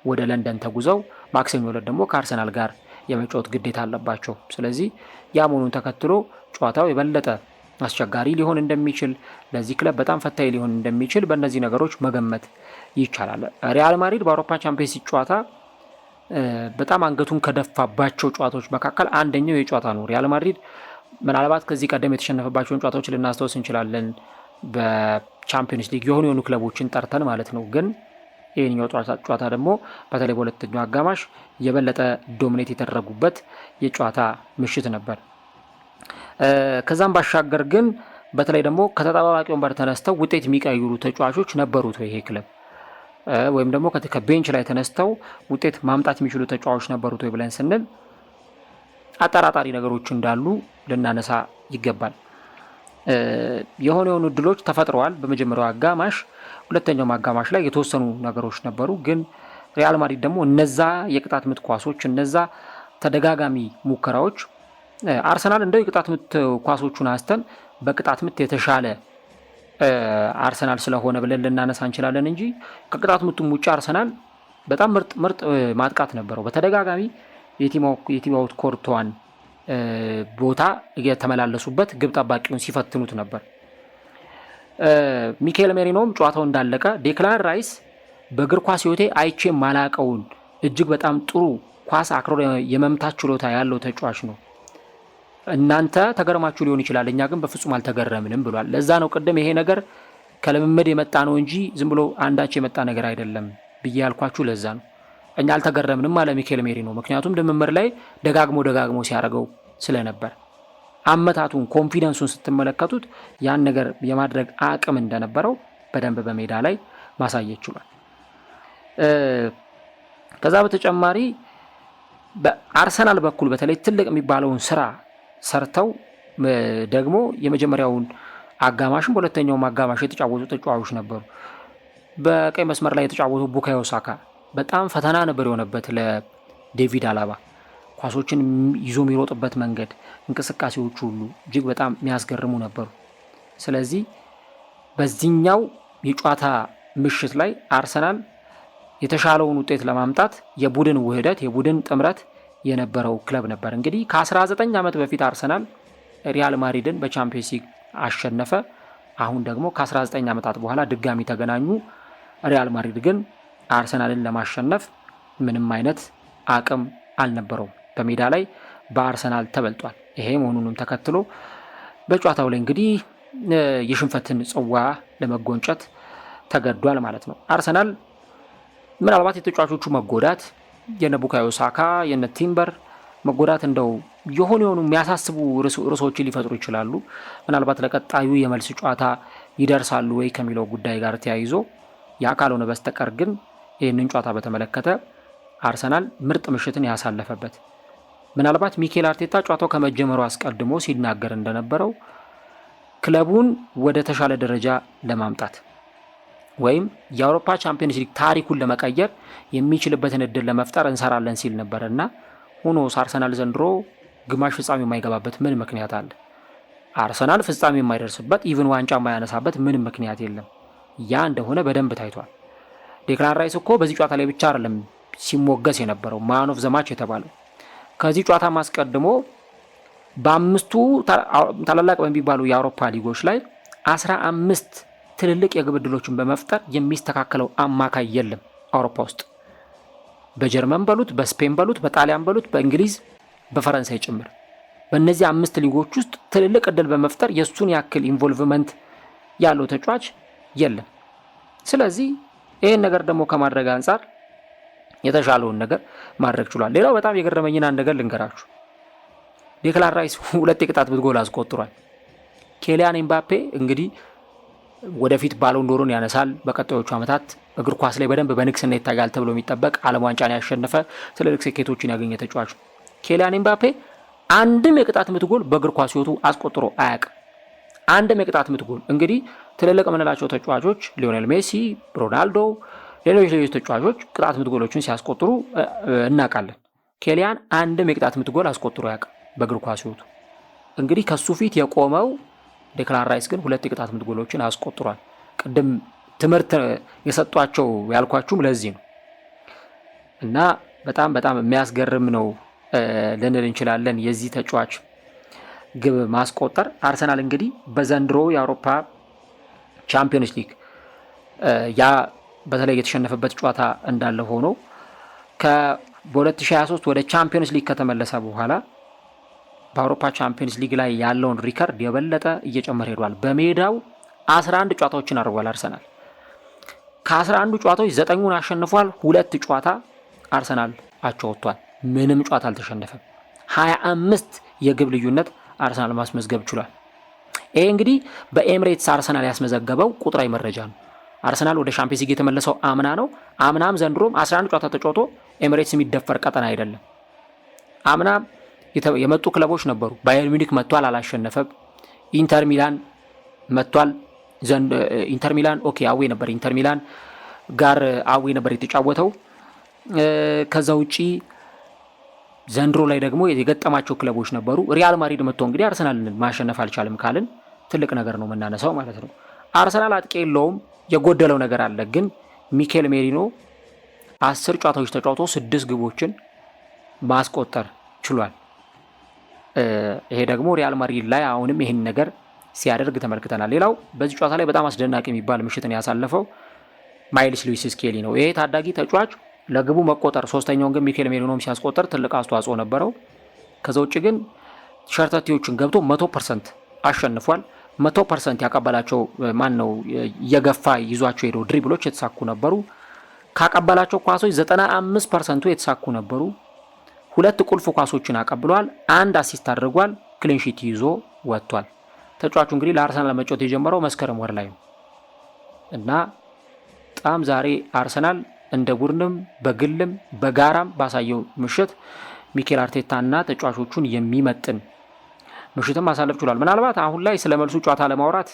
ወደ ለንደን ተጉዘው ማክሰኞ ዕለት ደግሞ ከአርሰናል ጋር የመጫወት ግዴታ አለባቸው። ስለዚህ ያ መሆኑን ተከትሎ ጨዋታው የበለጠ አስቸጋሪ ሊሆን እንደሚችል፣ ለዚህ ክለብ በጣም ፈታኝ ሊሆን እንደሚችል በእነዚህ ነገሮች መገመት ይቻላል። ሪያል ማድሪድ በአውሮፓ ቻምፒየንስ ሊግ ጨዋታ በጣም አንገቱን ከደፋባቸው ጨዋታዎች መካከል አንደኛው የጨዋታ ነው። ሪያል ማድሪድ ምናልባት ከዚህ ቀደም የተሸነፈባቸውን ጨዋታዎች ልናስታውስ እንችላለን፣ በቻምፒየንስ ሊግ የሆኑ ክለቦችን ጠርተን ማለት ነው። ግን ይህኛው ጨዋታ ደግሞ በተለይ በሁለተኛው አጋማሽ የበለጠ ዶሚኔት የተደረጉበት የጨዋታ ምሽት ነበር። ከዛም ባሻገር ግን በተለይ ደግሞ ከተጠባባቂ ወንበር ተነስተው ውጤት የሚቀይሩ ተጫዋቾች ነበሩት ይሄ ክለብ ወይም ደግሞ ከቤንች ላይ ተነስተው ውጤት ማምጣት የሚችሉ ተጫዋቾች ነበሩት ወይ ብለን ስንል አጠራጣሪ ነገሮች እንዳሉ ልናነሳ ይገባል። የሆኑ እድሎች ተፈጥረዋል በመጀመሪያው አጋማሽ። ሁለተኛው አጋማሽ ላይ የተወሰኑ ነገሮች ነበሩ። ግን ሪያል ማድሪድ ደግሞ እነዛ የቅጣት ምት ኳሶች፣ እነዛ ተደጋጋሚ ሙከራዎች አርሰናል እንደው የቅጣት ምት ኳሶቹን አንስተን በቅጣት ምት የተሻለ አርሰናል ስለሆነ ብለን ልናነሳ እንችላለን እንጂ ከቅጣት ምቱም ውጭ አርሰናል በጣም ምርጥ ማጥቃት ነበረው። በተደጋጋሚ የቲሞት ኮርቷን ቦታ የተመላለሱበት ግብ ጠባቂውን ሲፈትኑት ነበር። ሚካኤል ሜሪኖም ጨዋታው እንዳለቀ ዴክላን ራይስ በእግር ኳስ ሕይወቴ አይቼ ማላቀውን እጅግ በጣም ጥሩ ኳስ አክሮ የመምታት ችሎታ ያለው ተጫዋች ነው። እናንተ ተገርማችሁ ሊሆን ይችላል፣ እኛ ግን በፍጹም አልተገረምንም ብሏል። ለዛ ነው ቅድም ይሄ ነገር ከልምምድ የመጣ ነው እንጂ ዝም ብሎ አንዳች የመጣ ነገር አይደለም ብዬ ያልኳችሁ ለዛ ነው። እኛ አልተገረምንም አለ ሚካኤል ሜሪኖ። ምክንያቱም ልምምድ ላይ ደጋግሞ ሲያደርገው ስለነበር አመታቱን ኮንፊደንሱን ስትመለከቱት ያን ነገር የማድረግ አቅም እንደነበረው በደንብ በሜዳ ላይ ማሳየት ችሏል። ከዛ በተጨማሪ በአርሰናል በኩል በተለይ ትልቅ የሚባለውን ስራ ሰርተው ደግሞ የመጀመሪያውን አጋማሽም በሁለተኛውም አጋማሽ የተጫወቱ ተጫዋቾች ነበሩ። በቀይ መስመር ላይ የተጫወቱ ቡካዮ ሳካ በጣም ፈተና ነበር የሆነበት ለዴቪድ አላባ። ኳሶችን ይዞ የሚሮጥበት መንገድ፣ እንቅስቃሴዎቹ ሁሉ እጅግ በጣም የሚያስገርሙ ነበሩ። ስለዚህ በዚህኛው የጨዋታ ምሽት ላይ አርሰናል የተሻለውን ውጤት ለማምጣት የቡድን ውህደት፣ የቡድን ጥምረት የነበረው ክለብ ነበር። እንግዲህ ከ19 ዓመት በፊት አርሰናል ሪያል ማድሪድን በቻምፒየንስ ሊግ አሸነፈ። አሁን ደግሞ ከ19 ዓመታት በኋላ ድጋሚ ተገናኙ። ሪያል ማድሪድ ግን አርሰናልን ለማሸነፍ ምንም አይነት አቅም አልነበረውም። በሜዳ ላይ በአርሰናል ተበልጧል። ይሄ መሆኑንም ተከትሎ በጨዋታው ላይ እንግዲህ የሽንፈትን ጽዋ ለመጎንጨት ተገዷል ማለት ነው። አርሰናል ምናልባት የተጫዋቾቹ መጎዳት የነ ቡካዮ ሳካ የነ ቲምበር መጎዳት እንደው የሆኑ የሚያሳስቡ ርዕሶችን ሊፈጥሩ ይችላሉ። ምናልባት ለቀጣዩ የመልስ ጨዋታ ይደርሳሉ ወይ ከሚለው ጉዳይ ጋር ተያይዞ ያ ካልሆነ በስተቀር ግን ይህንን ጨዋታ በተመለከተ አርሰናል ምርጥ ምሽትን ያሳለፈበት፣ ምናልባት ሚኬል አርቴታ ጨዋታው ከመጀመሩ አስቀድሞ ሲናገር እንደነበረው ክለቡን ወደ ተሻለ ደረጃ ለማምጣት ወይም የአውሮፓ ቻምፒየንስ ሊግ ታሪኩን ለመቀየር የሚችልበትን እድል ለመፍጠር እንሰራለን ሲል ነበር እና ሆኖስ አርሰናል ዘንድሮ ግማሽ ፍጻሜ የማይገባበት ምን ምክንያት አለ? አርሰናል ፍጻሜ የማይደርስበት ኢቭን ዋንጫ የማያነሳበት ምንም ምክንያት የለም። ያ እንደሆነ በደንብ ታይቷል። ዴክላን ራይስ እኮ በዚህ ጨዋታ ላይ ብቻ አይደለም ሲሞገስ የነበረው ማን ኦፍ ዘ ማች የተባለው። ከዚህ ጨዋታ ማስቀድሞ በአምስቱ ታላላቅ በሚባሉ የአውሮፓ ሊጎች ላይ 15 ትልልቅ የግብ ዕድሎችን በመፍጠር የሚስተካከለው አማካይ የለም አውሮፓ ውስጥ። በጀርመን በሉት፣ በስፔን በሉት፣ በጣሊያን በሉት፣ በእንግሊዝ በፈረንሳይ ጭምር በእነዚህ 5 ሊጎች ውስጥ ትልልቅ ዕድል በመፍጠር የሱን ያክል ኢንቮልቭመንት ያለው ተጫዋች የለም። ስለዚህ ይህን ነገር ደግሞ ከማድረግ አንጻር የተሻለውን ነገር ማድረግ ችሏል። ሌላው በጣም የገረመኝን አንድ ነገር ልንገራችሁ። ዴክላን ራይስ 2 የቅጣት ምት ጎል አስቆጥሯል። ኬሊያን ኤምባፔ እንግዲህ ወደፊት ባሎን ዶሮን ያነሳል። በቀጣዮቹ ዓመታት እግር ኳስ ላይ በደንብ በንግስና ይታያል ተብሎ የሚጠበቅ ዓለም ዋንጫን ያሸነፈ ትልልቅ ስኬቶችን ያገኘ ተጫዋች ነው። ኬሊያን ኤምባፔ አንድም የቅጣት ምት ጎል በእግር ኳስ ሕይወቱ አስቆጥሮ አያውቅም። አንድም የቅጣት ምት ጎል እንግዲህ ትልልቅ የምንላቸው ተጫዋቾች ሊዮኔል ሜሲ፣ ሮናልዶ፣ ሌሎች ተጫዋቾች ቅጣት ምት ጎሎችን ሲያስቆጥሩ እናውቃለን። ኬሊያን አንድም የቅጣት ምት ጎል አስቆጥሮ አያውቅም በእግር ኳስ ሕይወቱ። እንግዲህ ከሱ ፊት የቆመው ዴክላን ራይስ ግን 2 የቅጣት ምት ጎሎችን አስቆጥሯል። ቅድም ትምህርት የሰጧቸው ያልኳችሁም ለዚህ ነው እና በጣም የሚያስገርም ነው ልንል እንችላለን የዚህ ተጫዋች ግብ ማስቆጠር። አርሰናል እንግዲህ በዘንድሮ የአውሮፓ ቻምፒዮንስ ሊግ ያ በተለይ የተሸነፈበት ጨዋታ እንዳለ ሆኖ በ2023 ወደ ቻምፒዮንስ ሊግ ከተመለሰ በኋላ በአውሮፓ ቻምፒዮንስ ሊግ ላይ ያለውን ሪከርድ የበለጠ እየጨመረ ሄዷል። በሜዳው 11 ጨዋታዎችን አድርጓል አርሰናል። ከ11 ጨዋታዎች 9ን አሸንፏል። 2 ጨዋታ አርሰናል አቻ ወጥቷል። ምንም ጨዋታ አልተሸነፈም። 25 የግብ ልዩነት አርሰናል ማስመዝገብ ችሏል። ይሄ እንግዲህ በኤምሬትስ አርሰናል ያስመዘገበው ቁጥራዊ መረጃ ነው። አርሰናል ወደ ቻምፒዮንስ ሊግ የተመለሰው አምና ነው። አምናም ዘንድሮም 11 ጨዋታ ተጫውቶ ኤምሬትስ የሚደፈር ቀጠና አይደለም። አምና የመጡ ክለቦች ነበሩ። ባየር ሚኒክ መጥቷል፣ አላሸነፈም። ኢንተር ሚላን መጥቷል። ኢንተር ሚላን ኦኬ አዌ ነበር። ኢንተር ሚላን ጋር አዌ ነበር የተጫወተው። ከዛ ውጪ ዘንድሮ ላይ ደግሞ የገጠማቸው ክለቦች ነበሩ። ሪያል ማድሪድ መጥቶ እንግዲህ አርሰናልን ማሸነፍ አልቻለም ካልን ትልቅ ነገር ነው የምናነሳው ማለት ነው። አርሰናል አጥቂ የለውም፣ የጎደለው ነገር አለ። ግን ሚኬል ሜሪኖ 10 ጨዋታዎች ተጫውቶ 6 ግቦችን ማስቆጠር ችሏል። ይሄ ደግሞ ሪያል ማድሪድ ላይ አሁንም ይህን ነገር ሲያደርግ ተመልክተናል። ሌላው በዚህ ጨዋታ ላይ በጣም አስደናቂ የሚባል ምሽትን ያሳለፈው ማይልስ ሉዊስ ስኬሊ ነው። ይሄ ታዳጊ ተጫዋች ለግቡ መቆጠር 3ኛውን ግን ሚኬል ሜሪኖም ሲያስቆጠር ትልቅ አስተዋጽኦ ነበረው። ከዛ ውጭ ግን ሸርተቴዎችን ገብቶ 100% አሸንፏል። 100% ያቀበላቸው ማን ነው እየገፋ ይዟቸው ሄደው ድሪብሎች የተሳኩ ነበሩ። ካቀበላቸው ኳሶች 95% የተሳኩ ነበሩ። 2 ቁልፍ ኳሶችን አቀብሏል። 1 አሲስት አድርጓል። ክሊንሺት ይዞ ወጥቷል። ተጫዋቹ እንግዲህ ለአርሰናል መጫወት የጀመረው መስከረም ወር ላይ ነው እና በጣም ዛሬ አርሰናል እንደ ቡድንም በግልም በጋራም ባሳየው ምሽት ሚኬል አርቴታና ተጫዋቾቹን የሚመጥን ምሽትም ማሳለፍ ችሏል። ምናልባት አሁን ላይ ስለ መልሱ ጨዋታ ለማውራት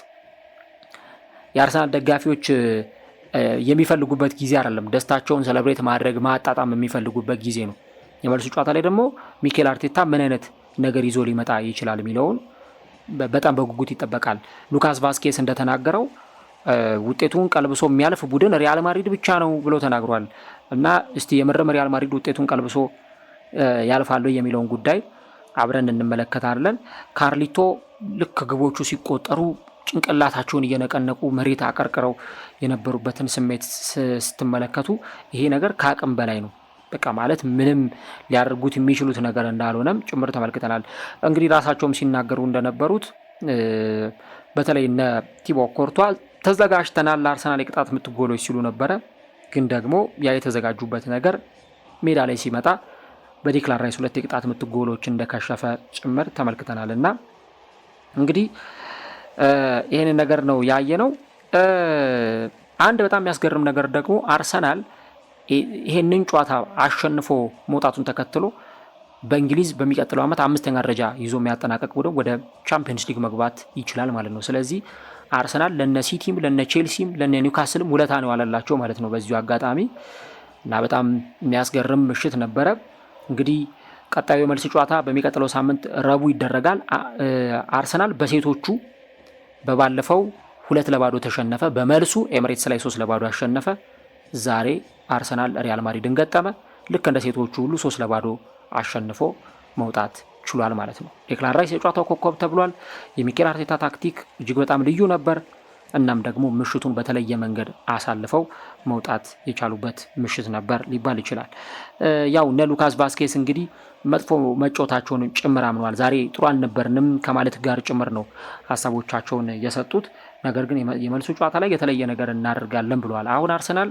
የአርሰናል ደጋፊዎች የሚፈልጉበት ጊዜ አይደለም። ደስታቸውን ሰለብሬት ማድረግ ማጣጣም የሚፈልጉበት ጊዜ ነው። የመልሱ ጨዋታ ላይ ደግሞ ሚኬል አርቴታ ምን አይነት ነገር ይዞ ሊመጣ ይችላል የሚለውን በጣም በጉጉት ይጠበቃል። ሉካስ ቫስኬስ እንደተናገረው ውጤቱን ቀልብሶ የሚያልፍ ቡድን ሪያል ማድሪድ ብቻ ነው ብሎ ተናግሯል እና እስቲ የምርም ሪያል ማድሪድ ውጤቱን ቀልብሶ ያልፋሉ የሚለውን ጉዳይ አብረን እንመለከታለን። ካርሊቶ ልክ ግቦቹ ሲቆጠሩ ጭንቅላታቸውን እየነቀነቁ መሬት አቀርቅረው የነበሩበትን ስሜት ስትመለከቱ ይሄ ነገር ከአቅም በላይ ነው። በቃ ማለት ምንም ሊያደርጉት የሚችሉት ነገር እንዳልሆነም ጭምር ተመልክተናል። እንግዲህ ራሳቸውም ሲናገሩ እንደነበሩት በተለይ እነ ቲቦ ኮርቷ ተዘጋጅተናል ለአርሰናል የቅጣት ምት ጎሎች ሲሉ ነበረ። ግን ደግሞ ያ የተዘጋጁበት ነገር ሜዳ ላይ ሲመጣ በዴክላን ራይስ 2 የቅጣት ምት ጎሎች እንደከሸፈ ጭምር ተመልክተናል እና እንግዲህ ይህንን ነገር ነው ያየ ነው። አንድ በጣም የሚያስገርም ነገር ደግሞ አርሰናል ይሄንን ጨዋታ አሸንፎ መውጣቱን ተከትሎ በእንግሊዝ በሚቀጥለው ዓመት 5ኛ ደረጃ ይዞ የሚያጠናቀቅ ቡድን ወደ ቻምፒዮንስ ሊግ መግባት ይችላል ማለት ነው። ስለዚህ አርሰናል ለነ ሲቲም ለነ ቼልሲም ለነ ኒውካስልም ውለታ ነው ያለላቸው ማለት ነው በዚሁ አጋጣሚ እና በጣም የሚያስገርም ምሽት ነበረ። እንግዲህ ቀጣዩ የመልስ ጨዋታ በሚቀጥለው ሳምንት ረቡዕ ይደረጋል። አርሰናል በሴቶቹ በባለፈው 2-0 ተሸነፈ። በመልሱ ኤምሬትስ ላይ 3-0 አሸነፈ። ዛሬ አርሰናል ሪያል ማድሪድን ገጠመ። ልክ እንደ ሴቶቹ ሁሉ 3-0 አሸንፎ መውጣት ችሏል ማለት ነው። ዴክላን ራይስ የጨዋታው ኮከብ ተብሏል። የሚኬል አርቴታ ታክቲክ እጅግ በጣም ልዩ ነበር። እናም ደግሞ ምሽቱን በተለየ መንገድ አሳልፈው መውጣት የቻሉበት ምሽት ነበር ሊባል ይችላል። ያው እነ ሉካስ ቫስኬስ እንግዲህ መጥፎ መጫወታቸውን ጭምር አምነዋል። ዛሬ ጥሩ አልነበርንም ከማለት ጋር ጭምር ነው ሀሳቦቻቸውን የሰጡት። ነገር ግን የመልሱ ጨዋታ ላይ የተለየ ነገር እናደርጋለን ብለዋል። አሁን አርሰናል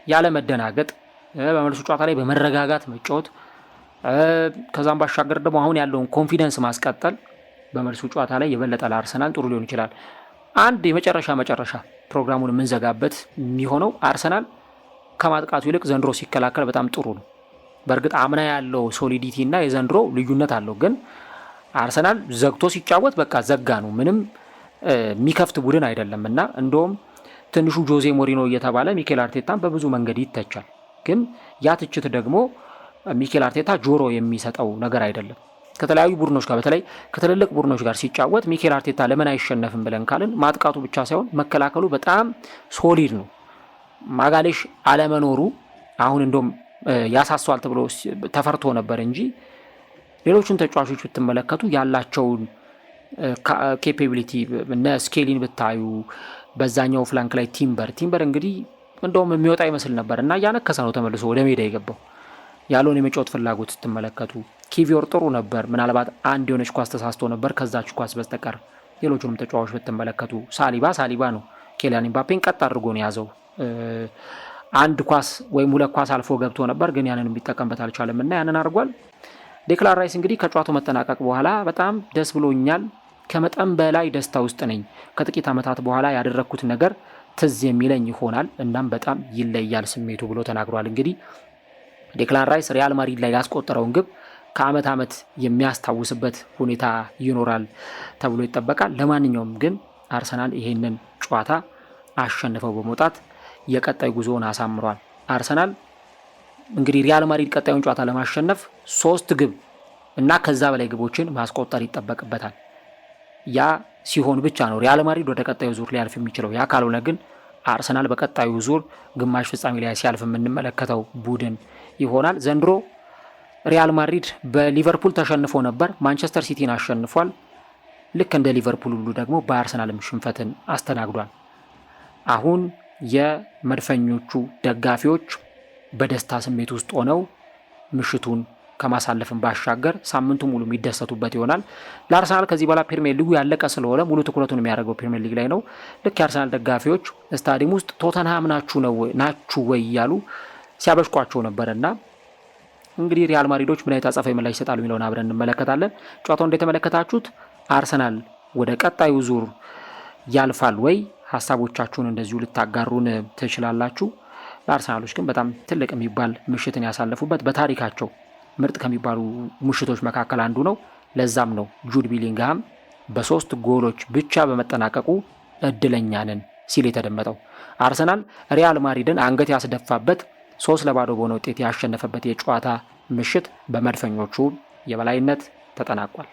ያለ መደናገጥ በመልሱ ጨዋታ ላይ በመረጋጋት መጫወት ከዛም ባሻገር ደግሞ አሁን ያለውን ኮንፊደንስ ማስቀጠል በመልሱ ጨዋታ ላይ የበለጠ ለአርሰናል ጥሩ ሊሆን ይችላል። አንድ የመጨረሻ ፕሮግራሙን የምንዘጋበት የሚሆነው አርሰናል ከማጥቃቱ ይልቅ ዘንድሮ ሲከላከል በጣም ጥሩ ነው። በእርግጥ አምና ያለው ሶሊዲቲ እና የዘንድሮ ልዩነት አለው። ግን አርሰናል ዘግቶ ሲጫወት በቃ ዘጋ ነው፣ ምንም የሚከፍት ቡድን አይደለም እና እንደውም ትንሹ ጆዜ ሞሪኖ እየተባለ ሚኬል አርቴታን በብዙ መንገድ ይተቻል። ግን ያ ትችት ደግሞ ሚኬል አርቴታ ጆሮ የሚሰጠው ነገር አይደለም። ከተለያዩ ቡድኖች ጋር በተለይ ከትልልቅ ቡድኖች ጋር ሲጫወት ሚኬል አርቴታ ለምን አይሸነፍም ብለን ካልን ማጥቃቱ ብቻ ሳይሆን መከላከሉ በጣም ሶሊድ ነው። ማጋሌሽ አለመኖሩ አሁን እንደውም ያሳሷል ተብሎ ተፈርቶ ነበር እንጂ ሌሎችን ተጫዋቾች ብትመለከቱ ያላቸውን ኬፓቢሊቲ እነ ስኬሊን ብታዩ፣ በዛኛው ፍላንክ ላይ ቲምበር እንግዲህ እንደውም የሚወጣ ይመስል ነበር እና እያነከሰ ነው ተመልሶ ወደ ሜዳ የገባው። ያለውን የመጫወት ፍላጎት ስትመለከቱ ኪቪዮር ጥሩ ነበር። ምናልባት አንድ የሆነች ኳስ ተሳስቶ ነበር ከዛች ኳስ በስተቀር ሌሎቹንም ተጫዋቾች ብትመለከቱ ሳሊባ ነው ኬሊያን ኤምባፔን ቀጥ አድርጎ ነው ያዘው። አንድ ኳስ ወይም ሁለት ኳስ አልፎ ገብቶ ነበር ግን ያንን የሚጠቀምበት አልቻለም እና ያንን አድርጓል። ዴክላን ራይስ እንግዲህ ከጨዋታው መጠናቀቅ በኋላ በጣም ደስ ብሎኛል፣ ከመጠን በላይ ደስታ ውስጥ ነኝ፣ ከጥቂት ዓመታት በኋላ ያደረግኩት ነገር ትዝ የሚለኝ ይሆናል፣ እናም በጣም ይለያል ስሜቱ ብሎ ተናግሯል። እንግዲህ ዴክላን ራይስ ሪያል ማድሪድ ላይ ያስቆጠረውን ግብ ከዓመት ዓመት የሚያስታውስበት ሁኔታ ይኖራል ተብሎ ይጠበቃል። ለማንኛውም ግን አርሰናል ይሄንን ጨዋታ አሸንፈው በመውጣት የቀጣይ ጉዞውን አሳምሯል። አርሰናል እንግዲህ ሪያል ማድሪድ ቀጣዩን ጨዋታ ለማሸነፍ 3 ግብ እና ከዛ በላይ ግቦችን ማስቆጠር ይጠበቅበታል። ያ ሲሆን ብቻ ነው ሪያል ማድሪድ ወደ ቀጣዩ ዙር ሊያልፍ የሚችለው። ያ ካልሆነ ግን አርሰናል በቀጣዩ ዙር ግማሽ ፍጻሜ ላይ ሲያልፍ የምንመለከተው ቡድን ይሆናል። ዘንድሮ ሪያል ማድሪድ በሊቨርፑል ተሸንፎ ነበር፣ ማንቸስተር ሲቲን አሸንፏል። ልክ እንደ ሊቨርፑል ሁሉ ደግሞ በአርሰናልም ሽንፈትን አስተናግዷል። አሁን የመድፈኞቹ ደጋፊዎች በደስታ ስሜት ውስጥ ሆነው ምሽቱን ከማሳለፍን ባሻገር ሳምንቱ ሙሉ የሚደሰቱበት ይሆናል። ለአርሰናል ከዚህ በኋላ ፕሪሚየር ሊጉ ያለቀ ስለሆነ ሙሉ ትኩረቱን የሚያደርገው ፕሪሚየር ሊግ ላይ ነው። ልክ የአርሰናል ደጋፊዎች ስታዲየም ውስጥ ቶተንሃም ናችሁ ወይ እያሉ ሲያበሽቋቸው ነበርና እንግዲህ ሪያል ማድሪዶች ምን አይነት አጸፋዊ ምላሽ ይሰጣሉ የሚለውን አብረን እንመለከታለን። ጨዋታው እንደተመለከታችሁት አርሰናል ወደ ቀጣዩ ዙር ያልፋል ወይ? ሀሳቦቻችሁን እንደዚሁ ልታጋሩን ትችላላችሁ። ለአርሰናሎች ግን በጣም ትልቅ የሚባል ምሽትን ያሳለፉበት በታሪካቸው ምርጥ ከሚባሉ ምሽቶች መካከል አንዱ ነው። ለዛም ነው ጁድ ቤሊንግሃም በ3 ጎሎች ብቻ በመጠናቀቁ እድለኛ ነን ሲል የተደመጠው። አርሰናል ሪያል ማድሪድን አንገት ያስደፋበት 3-0 በሆነ ውጤት ያሸነፈበት የጨዋታ ምሽት በመድፈኞቹ የበላይነት ተጠናቋል።